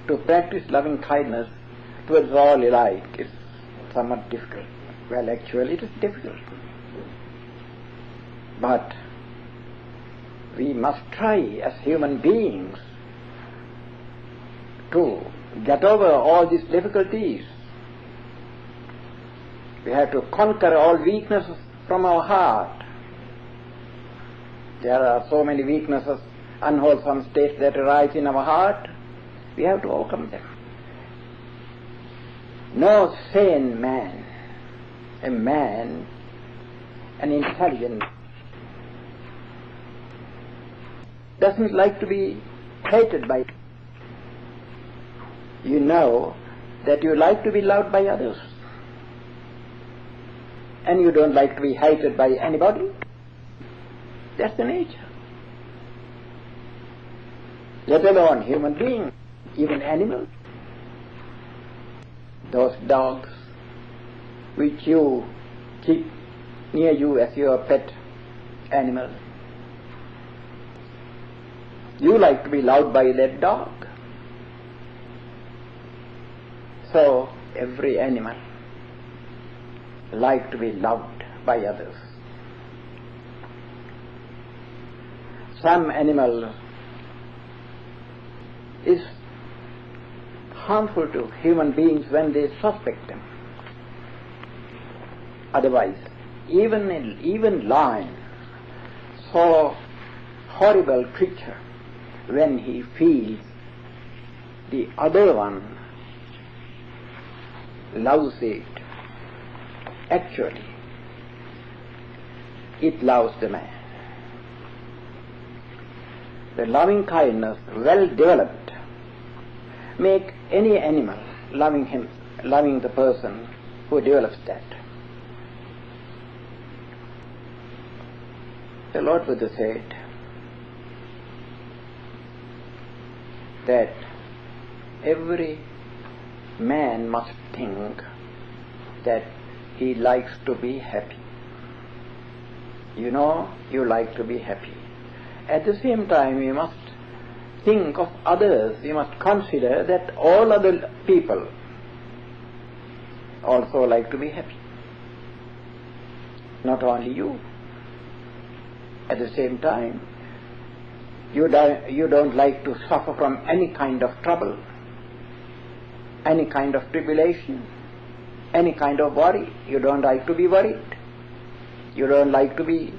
to practice loving kindness towards all alike is somewhat difficult. Well, actually it is difficult. But we must try as human beings to get over all these difficulties. We have to conquer all weaknesses from our heart. There are so many weaknesses, unwholesome states that arise in our heart. We have to overcome them. No sane man, an intelligent, doesn't like to be hated by. You know that you like to be loved by others, and you don't like to be hated by anybody. That's the nature. Let alone human beings, even animals. Those dogs which you keep near you as your pet animal, you like to be loved by that dog. So every animal likes to be loved by others. Some animal is harmful to human beings when they suspect them. Otherwise, even lion so horrible creature when he feels the other one loves it. Actually, it loves the man. The loving kindness, well developed, make any animal loving the person who develops that. The Lord Buddha said that every man must think that he likes to be happy. You know, you like to be happy. At the same time, you must think of others. You must consider that all other people also like to be happy. Not only you. At the same time, you don't like to suffer from any kind of trouble, any kind of tribulation, any kind of worry. You don't like to be worried. You don't like to be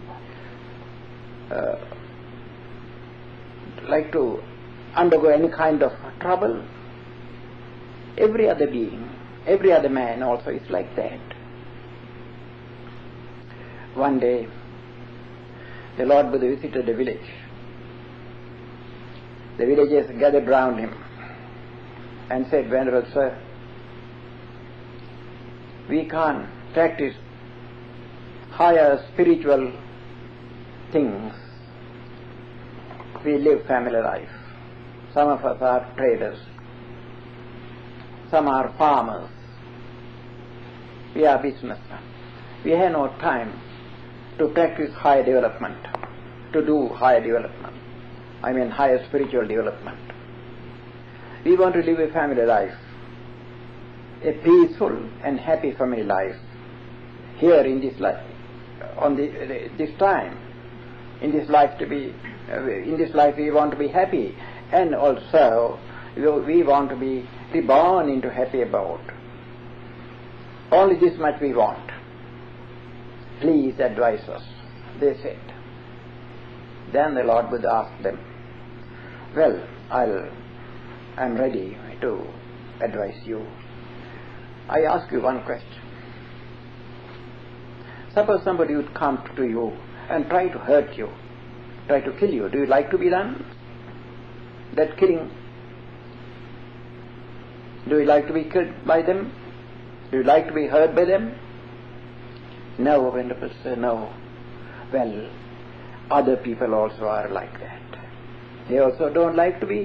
like to undergo any kind of trouble. Every other being, every other man also is like that. One day, the Lord Buddha visited a village. The villagers gathered round him and said, "Venerable Sir, we can't practice higher spiritual things. We live family life. Some of us are traders. Some are farmers. We are businessmen. We have no time to practice higher development, to do higher development. I mean higher spiritual development. We want to live a family life, a peaceful and happy family life. Here in this life, this time, in this life we want to be happy, and also we want to be reborn into happy abode. Only this much we want. Please advise us," they said. Then the Lord Buddha asked them, "Well, I'm ready to advise you. I ask you one question. Suppose somebody would come to you and try to hurt you, try to kill you. Do you like to be done that killing? Do you like to be killed by them? Do you like to be hurt by them?" "No, Venerable Sir, no." "Well, other people also are like that. They also don't like to be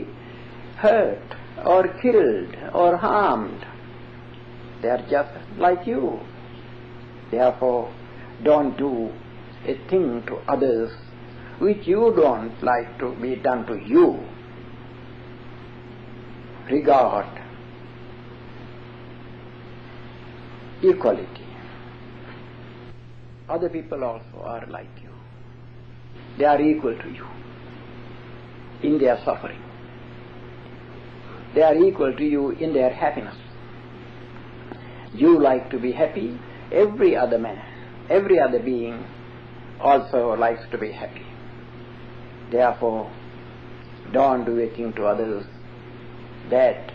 hurt or killed or harmed. They are just like you. Therefore, don't do a thing to others which you don't like to be done to you. Regard equality. Other people also are like you. They are equal to you in their suffering. They are equal to you in their happiness. You like to be happy. Every other man, every other being also likes to be happy. Therefore, don't do a thing to others that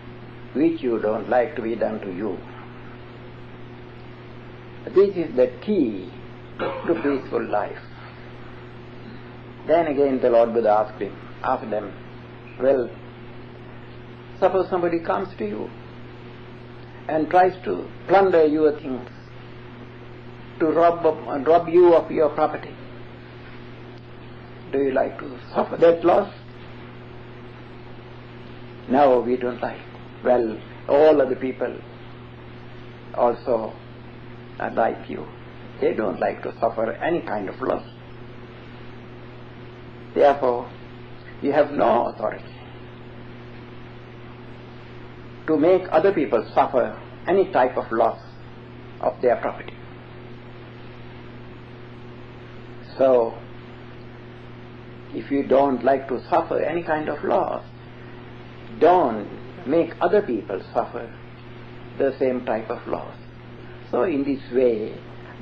which you don't like to be done to you. This is the key to peaceful life." Then again the Lord Buddha asked them, "Well, suppose somebody comes to you and tries to plunder your things, to rob you of your property. Do you like to suffer that loss?" "No, we don't like." "Well, all other people also are like you. They don't like to suffer any kind of loss. Therefore, you have no authority to make other people suffer any type of loss of their property. So, if you don't like to suffer any kind of loss, don't make other people suffer the same type of loss." So in this way,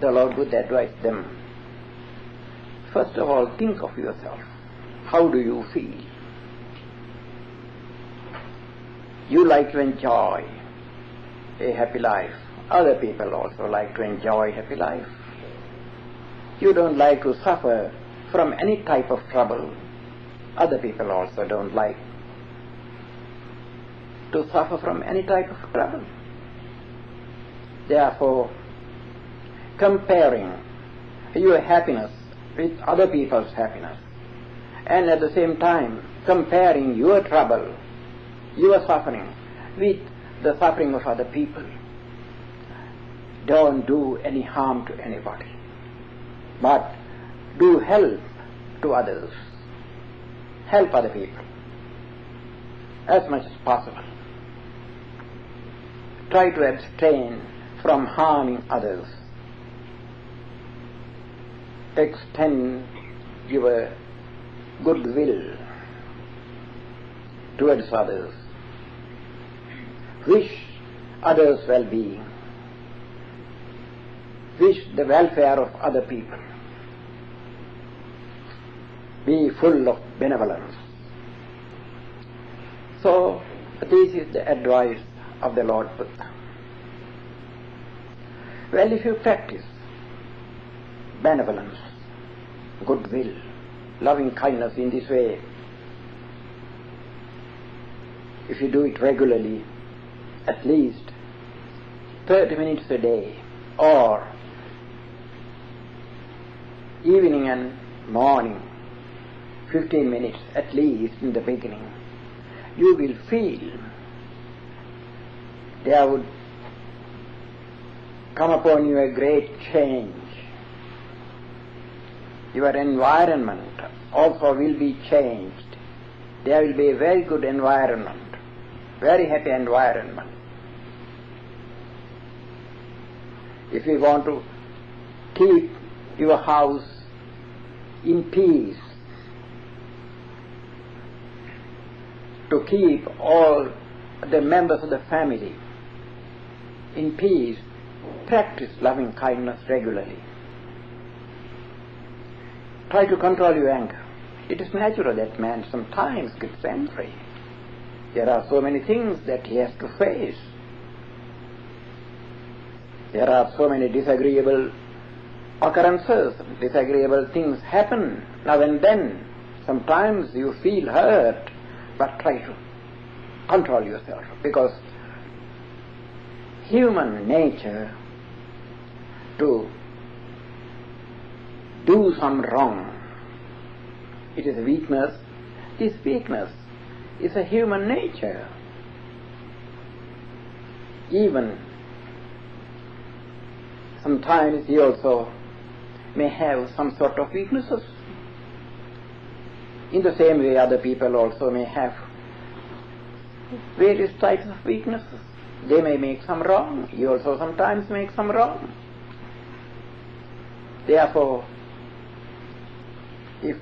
the Lord Buddha advised them. First of all, think of yourself. How do you feel? You like to enjoy a happy life. Other people also like to enjoy happy life. You don't like to suffer from any type of trouble. Other people also don't like to suffer from any type of trouble. Therefore, comparing your happiness with other people's happiness, and at the same time comparing your trouble, your suffering with the suffering of other people, don't do any harm to anybody, but do help to others. Help other people as much as possible. Try to abstain from harming others. Extend your goodwill towards others. Wish others' well-being. Wish the welfare of other people. Be full of benevolence. So, this is the advice of the Lord Buddha. Well, if you practice benevolence, goodwill, loving kindness in this way, if you do it regularly, at least 30 minutes a day, or evening and morning, 15 minutes at least in the beginning, you will feel there would come upon you a great change. Your environment also will be changed. There will be a very good environment, very happy environment. If you want to keep your house in peace, to keep all the members of the family in peace, practice loving kindness regularly. Try to control your anger. It is natural that man sometimes gets angry. There are so many things that he has to face. There are so many disagreeable occurrences, disagreeable things happen now and then. Sometimes you feel hurt, but try to control yourself, because human nature to do some wrong, it is a weakness. This weakness is a human nature. Even sometimes he also may have some sort of weaknesses. In the same way, other people also may have various types of weaknesses. They may make some wrong. You also sometimes make some wrong. Therefore, if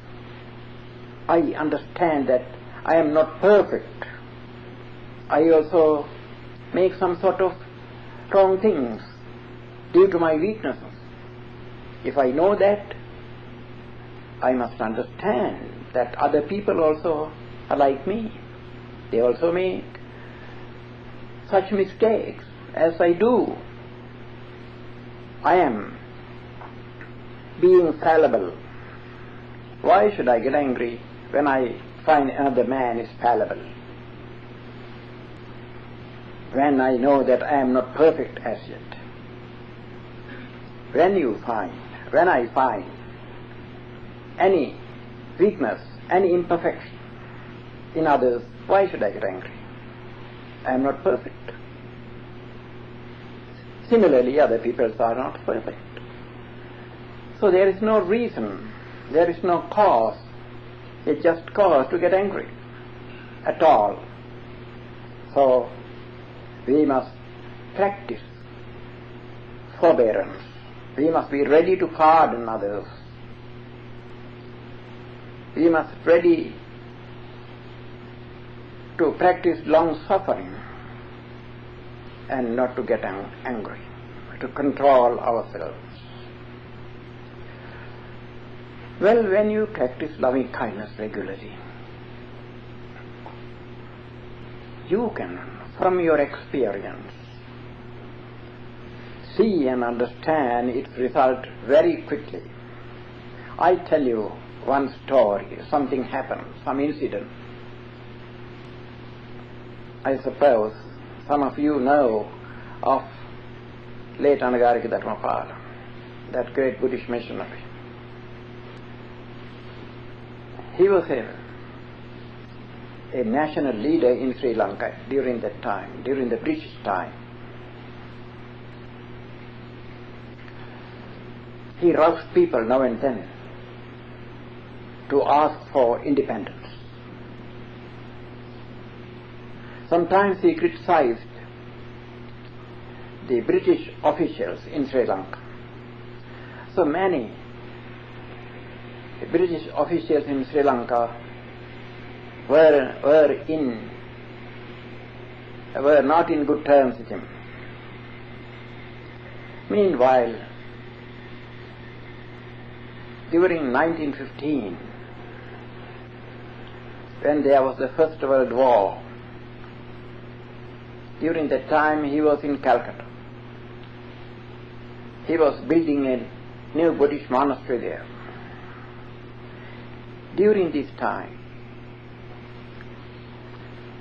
I understand that I am not perfect, I also make some sort of wrong things due to my weaknesses. If I know that, I must understand that other people also are like me. They also make such mistakes as I do. I am being fallible. Why should I get angry when I find another man is fallible? When I know that I am not perfect as yet. When I find any weakness, any imperfection in others, why should I get angry? I am not perfect. Similarly, other people are not perfect. So there is no reason, there is no cause, a just cause to get angry at all. So we must practice forbearance. We must be ready to pardon others. We must be ready to practice long suffering and not to get angry, to control ourselves. Well, when you practice loving kindness regularly, you can, from your experience, see and understand its result very quickly. I tell you one story. Something happened, some incident. I suppose some of you know of late Anagarika Dharmapala, that great Buddhist missionary. He was a national leader in Sri Lanka during that time, during the British time. He roused people now and then to ask for independence. Sometimes he criticized the British officials in Sri Lanka. So many British officials in Sri Lanka were not in good terms with him. Meanwhile, during 1915, when there was the First World War, during that time he was in Calcutta. He was building a new Buddhist monastery there. During this time,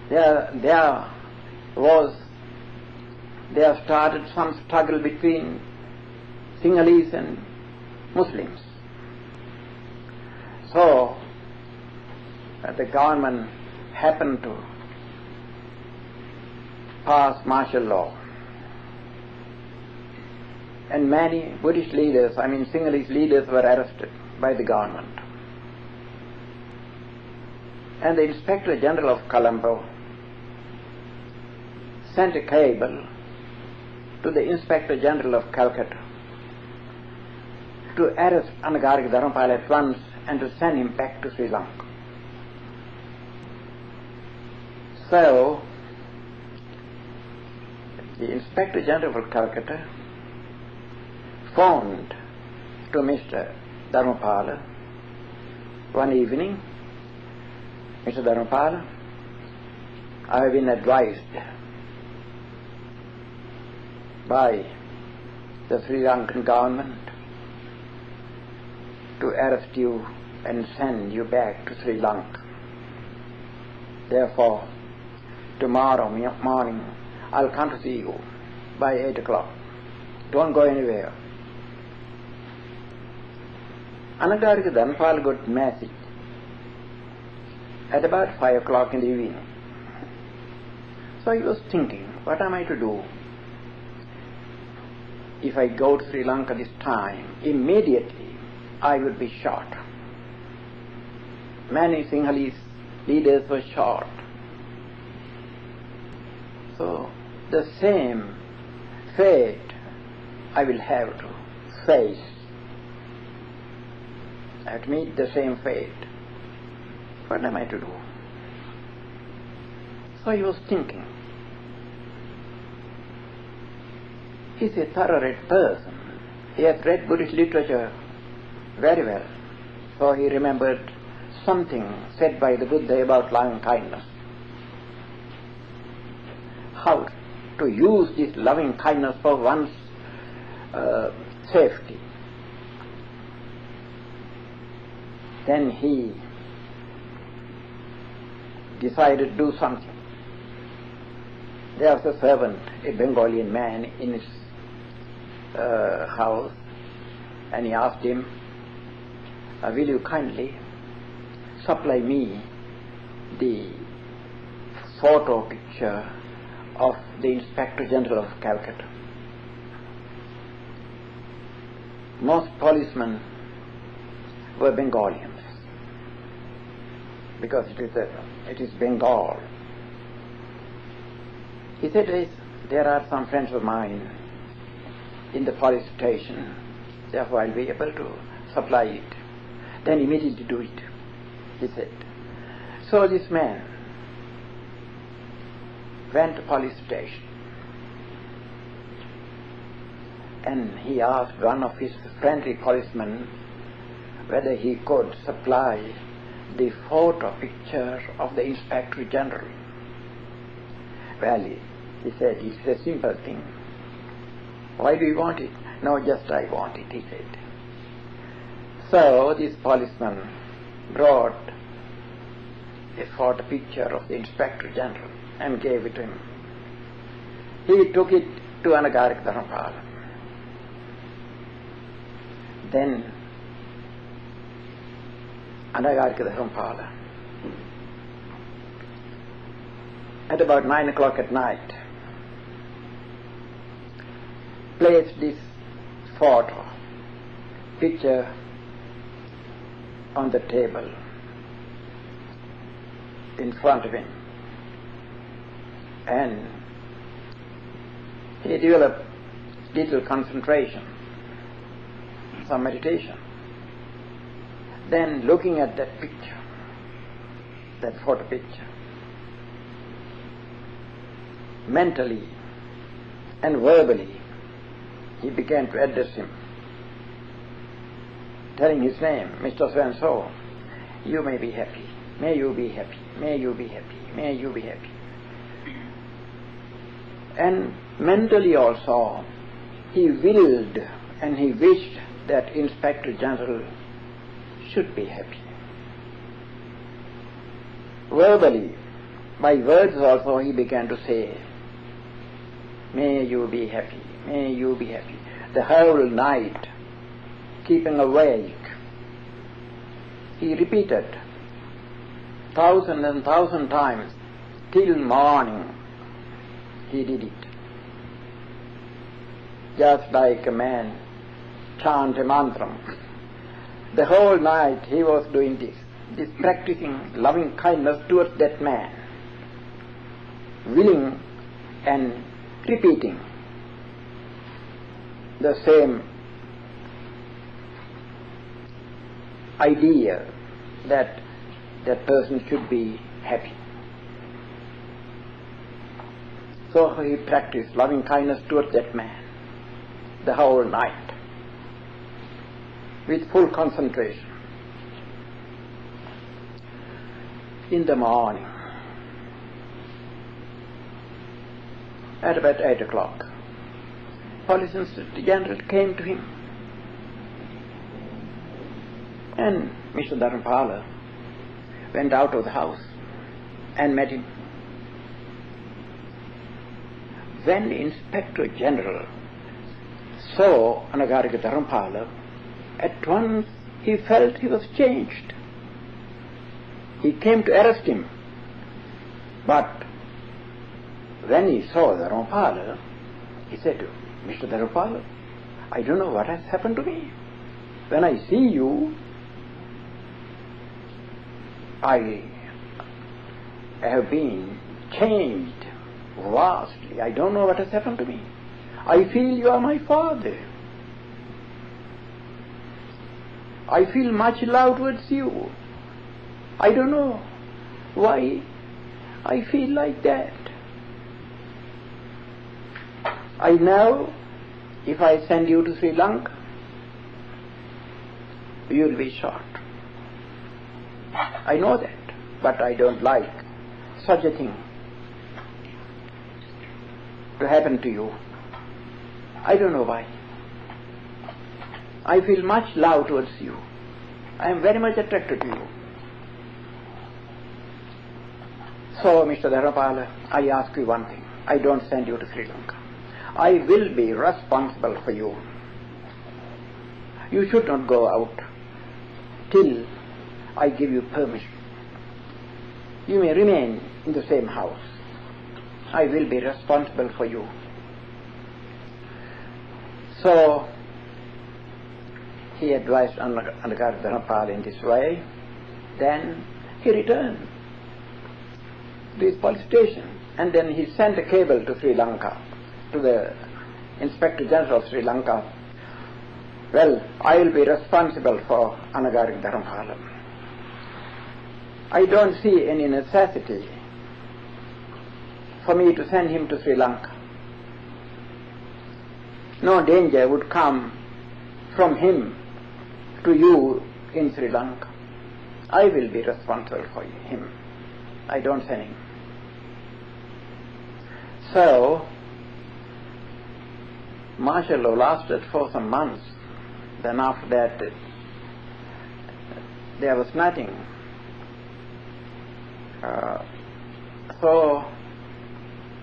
there started some struggle between Sinhalese and Muslims. So the government happened to pass martial law, and many Buddhist leaders, Sinhalese leaders, were arrested by the government. And the Inspector General of Colombo sent a cable to the Inspector General of Calcutta to arrest Anagarika Dharmapala at once and to send him back to Sri Lanka. So the Inspector General of Calcutta phoned to Mr. Dharmapala one evening, Mr. Dharmapala, I have been advised by the Sri Lankan government to arrest you and send you back to Sri Lanka. Therefore, tomorrow morning I'll come to see you by 8 o'clock. Don't go anywhere. Anagarika Dharmapala got message at about 5 o'clock in the evening. So he was thinking, what am I to do? If I go to Sri Lanka this time, immediately I would be shot. Many Sinhalese leaders were shot. So the same fate I will have to face. I have to meet the same fate. What am I to do? So he was thinking. He's a thorough-read person. He has read Buddhist literature very well. So he remembered something said by the Buddha about loving kindness. How to use this loving kindness for one's safety. Then he decided to do something. There was a servant, a Bengali man, in his house, and he asked him, will you kindly supply me the photo picture of the Inspector General of Calcutta? Most policemen were Bengalians, because it is Bengal. He said, there are some friends of mine in the police station, therefore I'll be able to supply it. Then immediately do it, he said. So this man went to police station and he asked one of his friendly policemen whether he could supply the photo picture of the Inspector General. Well, he said, it's a simple thing. Why do you want it? No, just I want it, he said. So this policeman brought a photo picture of the Inspector General and gave it to him. He took it to Anagarik Dharmapala. Then Anagarik Dharmapala, at about 9 o'clock at night, placed this photo picture on the table in front of him, and he developed little concentration, some meditation. Then looking at that picture, that photo picture, mentally and verbally, he began to address him, telling his name, Mr. So-and-so, you may be happy, may you be happy, may you be happy, may you be happy. And mentally also, he willed and he wished that Inspector General should be happy. Verbally, by words also, he began to say, may you be happy, may you be happy. The whole night, keeping awake, he repeated 1,000 and 1,000 times till morning. He did it. Just like a man chant a mantra. The whole night he was doing this practicing loving kindness towards that man, willing and repeating the same idea that that person should be happy. So he practiced loving kindness towards that man the whole night with full concentration. In the morning, at about 8 o'clock, Police Inspector General came to him, and Mr. Dharmapala went out of the house and met him. When the Inspector General saw Anagarika Dharmapala, at once he felt he was changed. He came to arrest him. But when he saw Dharmapala, he said, Mr. Dharmapala, I don't know what has happened to me. When I see you, I have been changed vastly. I don't know what has happened to me. I feel you are my father. I feel much love towards you. I don't know why I feel like that. I know if I send you to Sri Lanka, you will be shot. I know that, but I don't like such a thing to happen to you. I don't know why. I feel much love towards you. I am very much attracted to you. So, Mr. Dharmapala, I ask you one thing. I don't send you to Sri Lanka. I will be responsible for you. You should not go out till I give you permission. You may remain in the same house. I will be responsible for you. So, he advised Anagarika Dharmapala in this way. Then he returned to his police station, and then he sent a cable to Sri Lanka, to the Inspector General of Sri Lanka. Well, I will be responsible for Anagarika Dharmapala. I don't see any necessity for me to send him to Sri Lanka. No danger would come from him to you in Sri Lanka. I will be responsible for him. I don't send him. So, martial law lasted for some months. Then after that, there was nothing. So,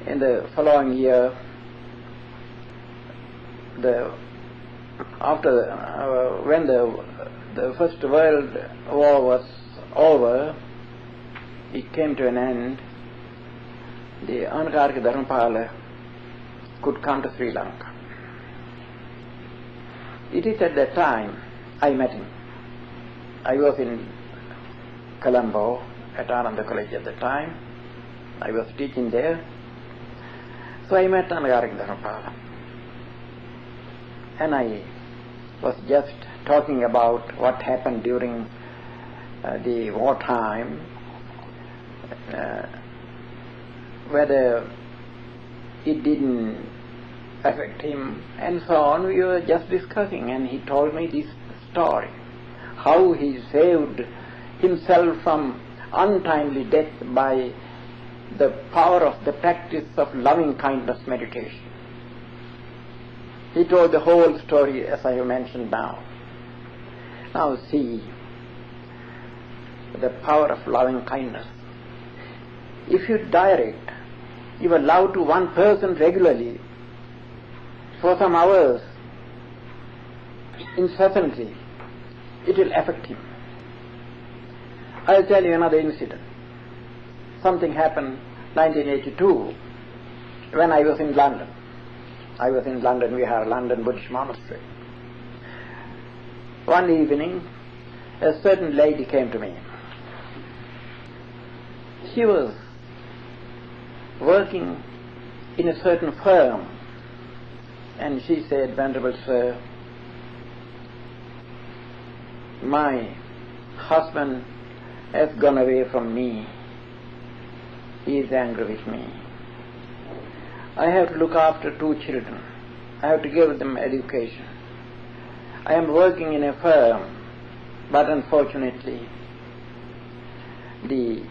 in the following year, when the First World War was over, it came to an end. The Ananda Dharmapala could come to Sri Lanka. It is at that time I met him. I was in Colombo at Ananda College at the time. I was teaching there. So I met Ananda Dharmapala. And I was just talking about what happened during the wartime, whether it didn't affect him and so on. We were just discussing, and he told me this story, how he saved himself from untimely death by the power of the practice of loving kindness meditation. He told the whole story as I have mentioned now. Now see the power of loving kindness. If you direct your love to one person regularly for some hours, incessantly, it will affect him. I'll tell you another incident. Something happened 1982 when I was in London. I was in London, we have a London Buddhist monastery. One evening, a certain lady came to me. She was working in a certain firm, and she said, "Venerable Sir, my husband has gone away from me. He is angry with me. I have to look after 2 children. I have to give them education. I am working in a firm, but unfortunately, the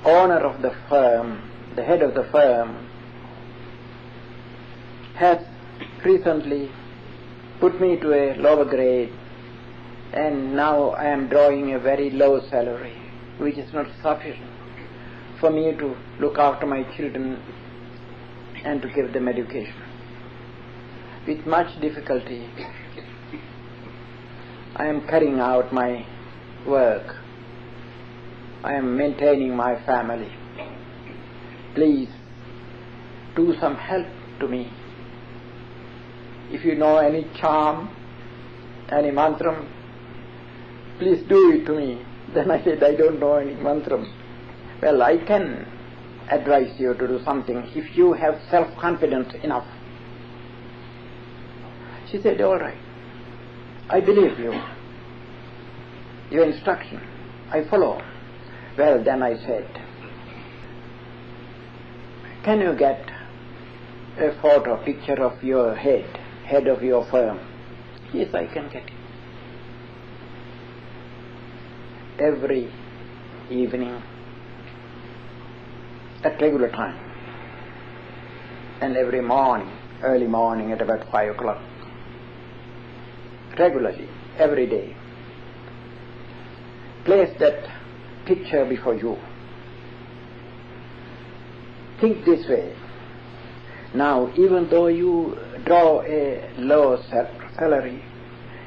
owner of the firm, the head of the firm, has recently put me to a lower grade, and now I am drawing a very low salary, which is not sufficient for me to look after my children and to give them education. With much difficulty, I am carrying out my work. I am maintaining my family. Please do some help to me. If you know any charm, any mantram, please do it to me." Then I said, "I don't know any mantram." "Well, I can advise you to do something if you have self-confidence enough." She said, "All right, I believe you. Your instruction, I follow." Well, then I said, "Can you get a photo, picture of your head of your firm?" "Yes, I can get it." Every evening at regular time, and every morning, early morning at about 5 o'clock, regularly, every day, place that picture before you. Think this way. Now, even though you draw a low salary,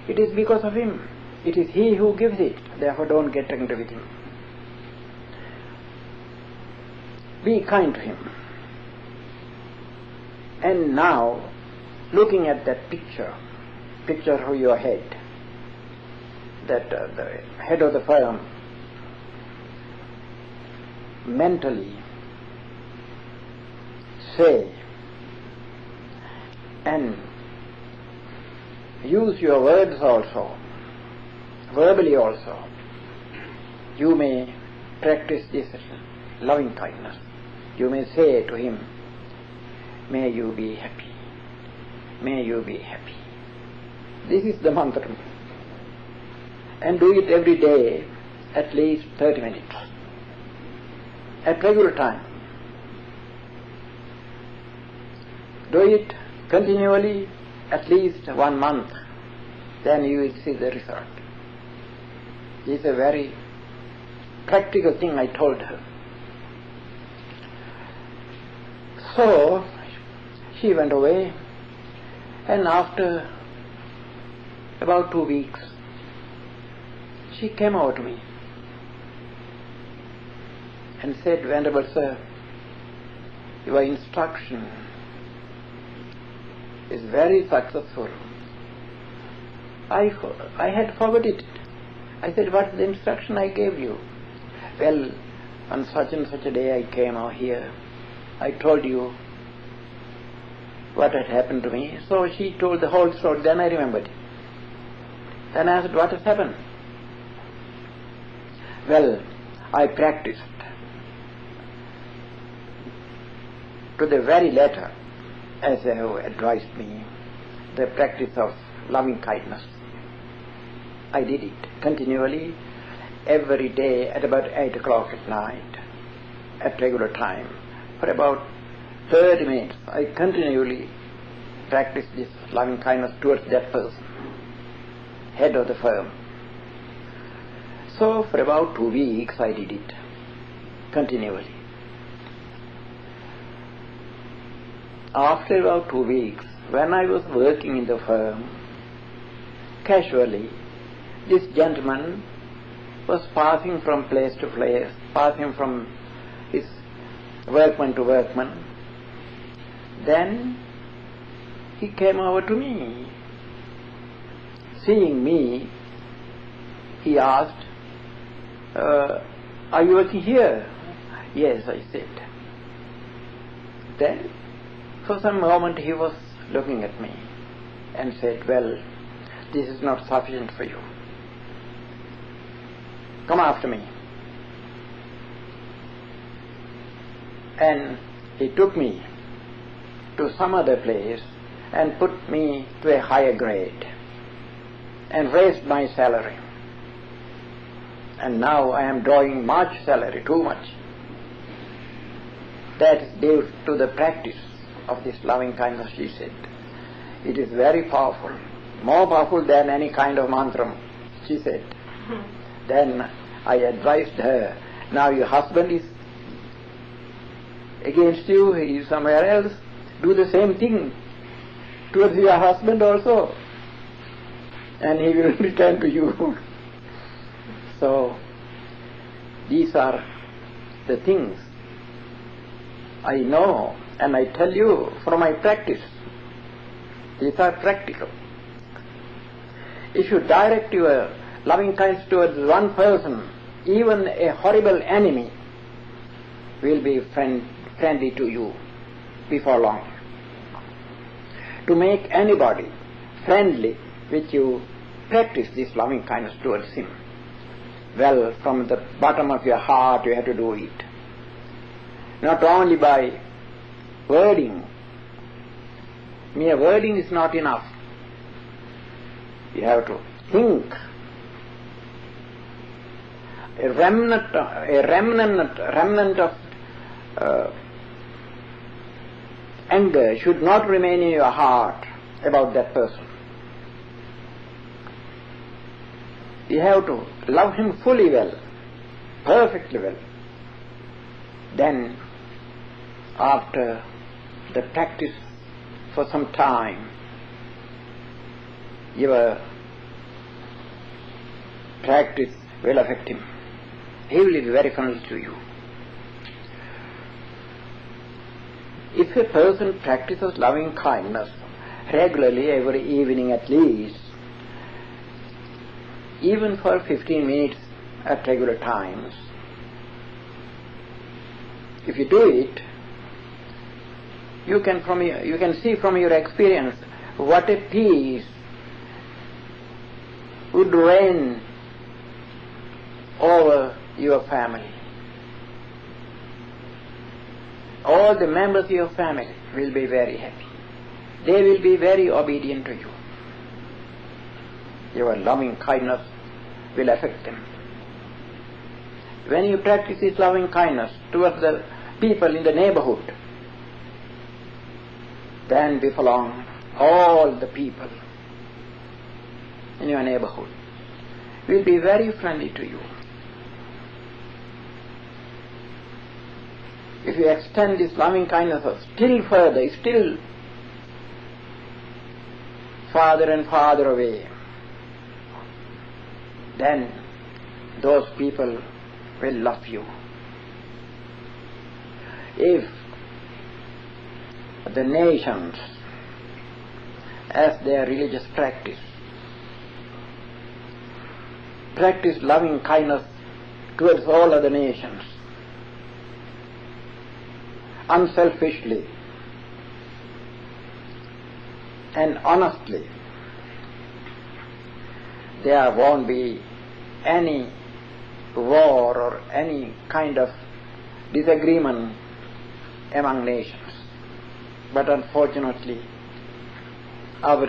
it is because of him. It is he who gives it. Therefore, don't get angry with him. Be kind to him. And now, looking at that picture of your head, that the head of the firm, mentally say and use your words also, verbally also. You may practice this loving kindness. You may say to him, "May you be happy. May you be happy." This is the mantra. and do it every day at least 30 minutes at regular time. Do it continually at least 1 month, then you will see the result. This is a very practical thing I told her. So she went away, and after about 2 weeks she came over to me and said, "Venerable Sir, your instruction is very successful. I had forgotten it." I said, "What's the instruction I gave you?" "Well, on such and such a day I came over here. I told you what had happened to me." So she told the whole story. Then I remembered. Then I asked, "What has happened?" "Well, I practiced to the very letter, as they have advised me, the practice of loving kindness. I did it continually every day at about 8 o'clock at night at regular time. For about 30 minutes I continually practiced this loving kindness towards that person, head of the firm. So for about 2 weeks I did it continually. After about 2 weeks, when I was working in the firm, casually this gentleman was passing from place to place, passing from his workman to workman. Then he came over to me. Seeing me, he asked, "Are you working here?" "Yes," I said. Then for some moment he was looking at me and said, "Well, this is not sufficient for you. Come after me." And he took me to some other place and put me to a higher grade and raised my salary. And now I am drawing much salary, too much. That is due to the practice of this loving kindness, she said. It is very powerful, more powerful than any kind of mantra, she said. Then I advised her, "Now your husband is against you, he is somewhere else. Do the same thing towards your husband also, and he will return to you." So these are the things I know, and I tell you from my practice. These are practical. If you direct your loving kindness towards one person, even a horrible enemy will be friendly to you before long. To make anybody friendly with you, practice this loving kindness towards him. Well, from the bottom of your heart you have to do it. Not only by wording. Mere wording is not enough. You have to think. A remnant of anger should not remain in your heart about that person. You have to love him fully well, perfectly well. Then, after the practice for some time, your practice will affect him. He will be very friendly to you. If a person practices loving kindness regularly, every evening at least, even for 15 minutes at regular times, if you do it, you can see from your experience what a peace would reign over your family. All the members of your family will be very happy. They will be very obedient to you. Your loving kindness will affect them. When you practice this loving kindness towards the people in the neighborhood, then before long all the people in your neighborhood will be very friendly to you. If you extend this loving kindness still further, still farther and farther away, then those people will love you. If the nations, as their religious practice loving kindness towards all other nations, unselfishly and honestly, there won't be any war or any kind of disagreement among nations. But unfortunately, our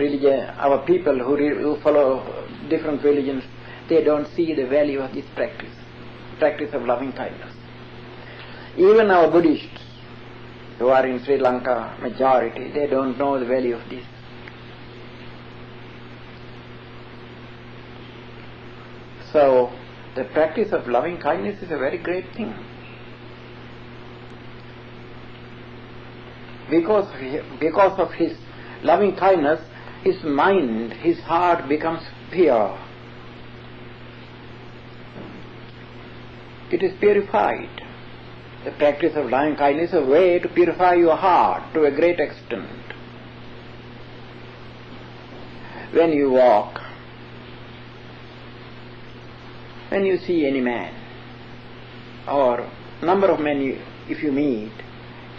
people who follow different religions, they don't see the value of this practice of loving kindness. Even our Buddhists, who are in Sri Lanka, majority, they don't know the value of this. So, the practice of loving kindness is a very great thing. Because of his loving kindness, his mind, his heart becomes pure. It is purified. The practice of loving kindness is a way to purify your heart to a great extent. When you walk, when you see any man, or number of men if you meet,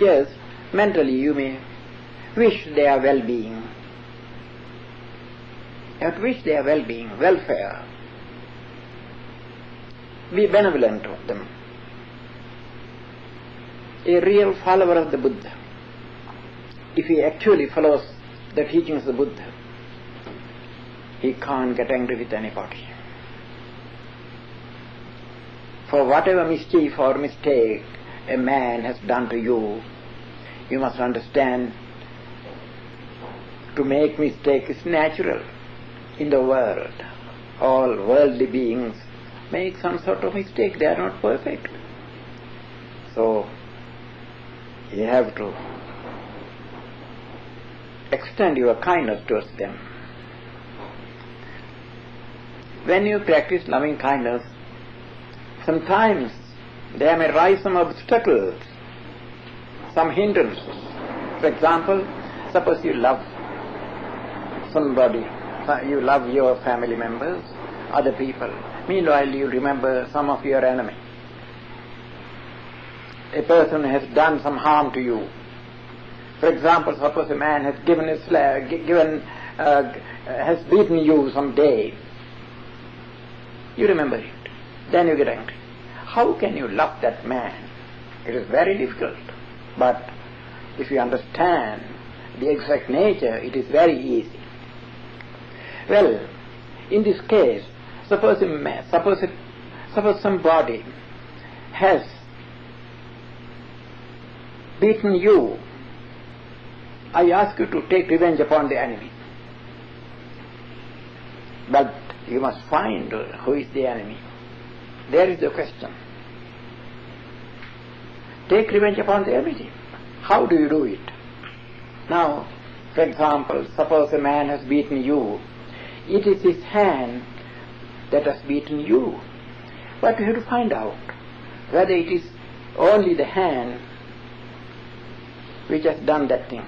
yes, mentally you may wish their well-being. You have to wish their well-being, welfare. Be benevolent of them. A real follower of the Buddha, if he actually follows the teachings of the Buddha, he can't get angry with anybody. For whatever mischief or mistake a man has done to you, you must understand, to make mistake is natural in the world. All worldly beings make some sort of mistake. They are not perfect. So, you have to extend your kindness towards them. When you practice loving kindness, sometimes there may rise some obstacles, some hindrances. For example, suppose you love somebody, you love your family members, other people. Meanwhile, you remember some of your enemy. A person has done some harm to you. For example, suppose a man has has beaten you some day. You remember it. Then you get angry. How can you love that man? It is very difficult. But if you understand the exact nature, it is very easy. Well, in this case, suppose somebody has beaten you. I ask you to take revenge upon the enemy. But you must find who is the enemy. There is the question. Take revenge upon the enemy. How do you do it? Now, for example, suppose a man has beaten you. It is his hand that has beaten you. But you have to find out whether it is only the hand which has done that thing.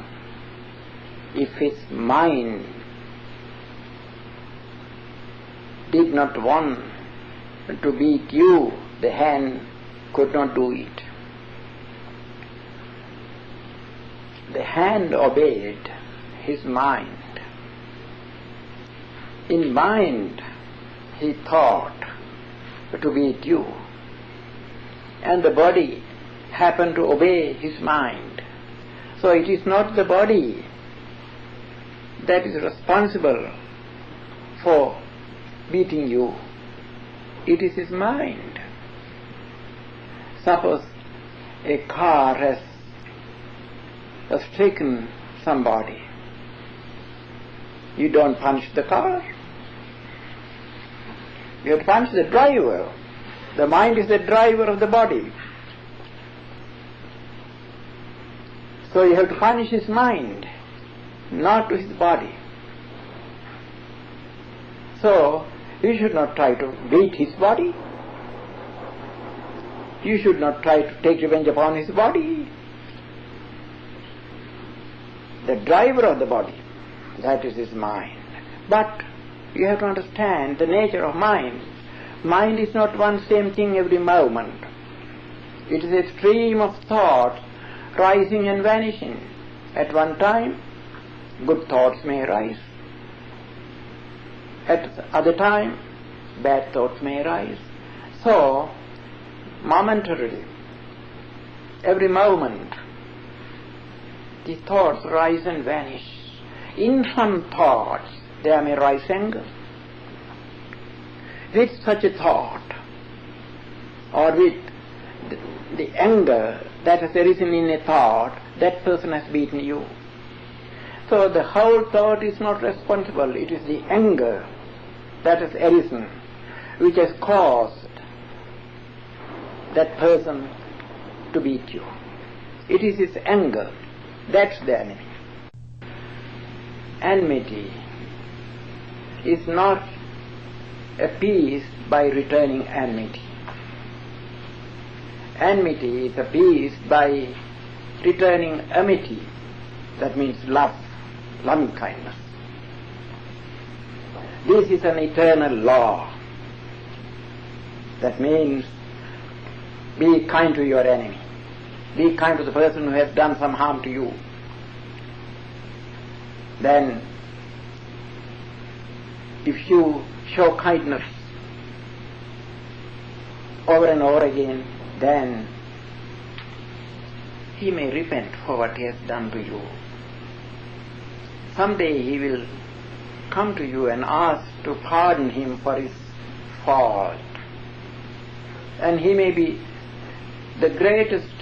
If his mind did not want to beat you, the hand could not do it. The hand obeyed his mind. In mind, he thought to beat you, and the body happened to obey his mind. So it is not the body that is responsible for beating you. It is his mind. Suppose a car has stricken somebody. You don't punch the car. You have to punch the driver. The mind is the driver of the body. So you have to punish his mind, not to his body. So you should not try to beat his body. You should not try to take revenge upon his body. The driver of the body, that is his mind. But you have to understand the nature of mind. Mind is not one same thing every moment. It is a stream of thought rising and vanishing. At one time, good thoughts may arise. At the other time, bad thoughts may arise. So, momentarily, every moment, the thoughts rise and vanish. In some thoughts, there may rise anger. With such a thought, or with the anger that has arisen in a thought, that person has beaten you. So the whole thought is not responsible. It is the anger that has arisen which has caused that person to beat you. It is his anger. That's the enemy. Enmity is not appeased by returning enmity. Enmity is appeased by returning amity. That means love, loving kindness. This is an eternal law. That means be kind to your enemy. Be kind to the person who has done some harm to you. Then, if you show kindness over and over again, then he may repent for what he has done to you. Someday he will come to you and ask to pardon him for his fault. And he may be the greatest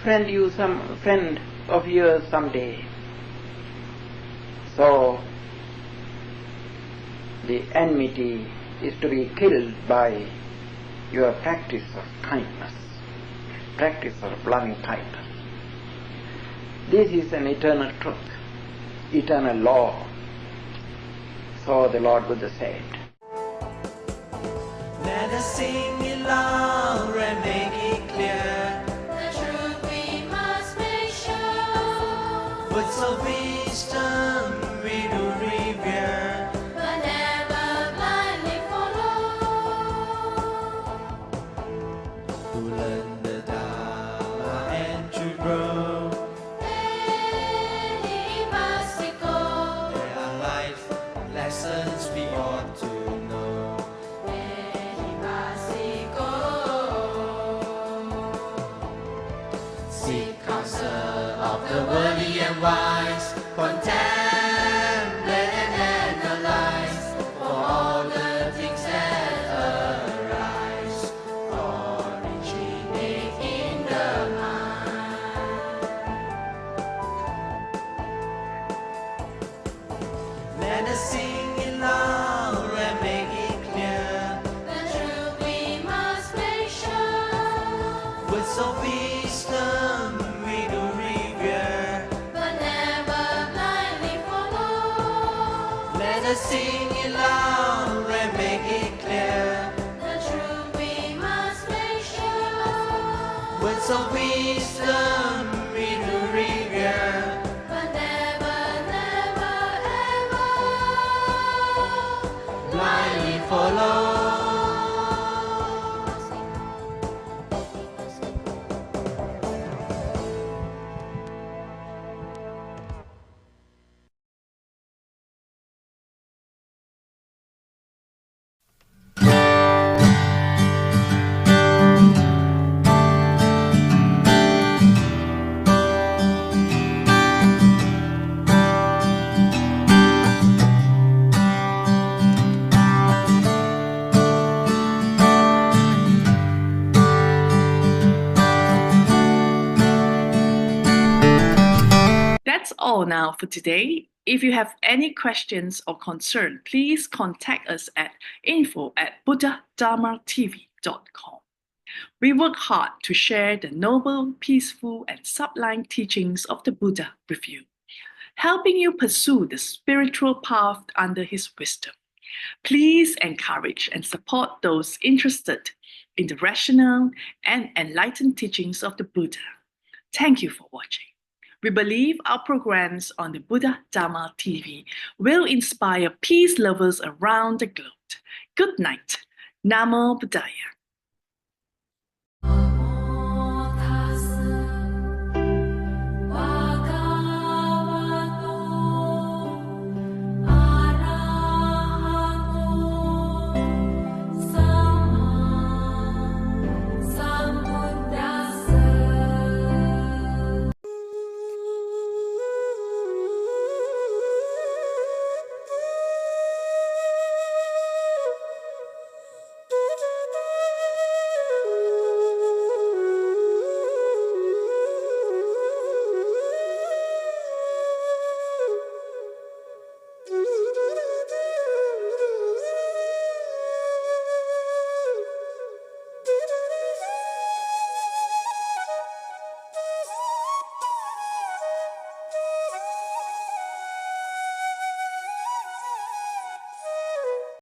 friend of yours someday. So the enmity is to be killed by your practice of kindness, practice of loving kindness. This is an eternal truth, eternal law. So the Lord Buddha said. Let us sing it loud and make it clear. The truth we must make sure. Words of wisdom we do revere. But never blindly follow. To learn the Dhamma and to grow. He must go. There are life lessons we ought to know. He must go. Seek counsel of the worldly and wise. Contemplate and analyze for all the things that arise. Originate in the mind. Let us sing it loud and make it clear. The truth we must make sure. Words of wisdom we do revere. But never blindly follow. Let us sing it loud and make it clear. The truth we must make sure. Words of wisdom we do revere. But never, never, ever Blindly follow. all now for today. If you have any questions or concern, please contact us at info@buddhadharmatv.com. We work hard to share the noble, peaceful, and sublime teachings of the Buddha with you, helping you pursue the spiritual path under his wisdom. Please encourage and support those interested in the rational and enlightened teachings of the Buddha. Thank you for watching. We believe our programs on the Buddha Dhamma TV will inspire peace lovers around the globe. Good night. Namo Buddhaya.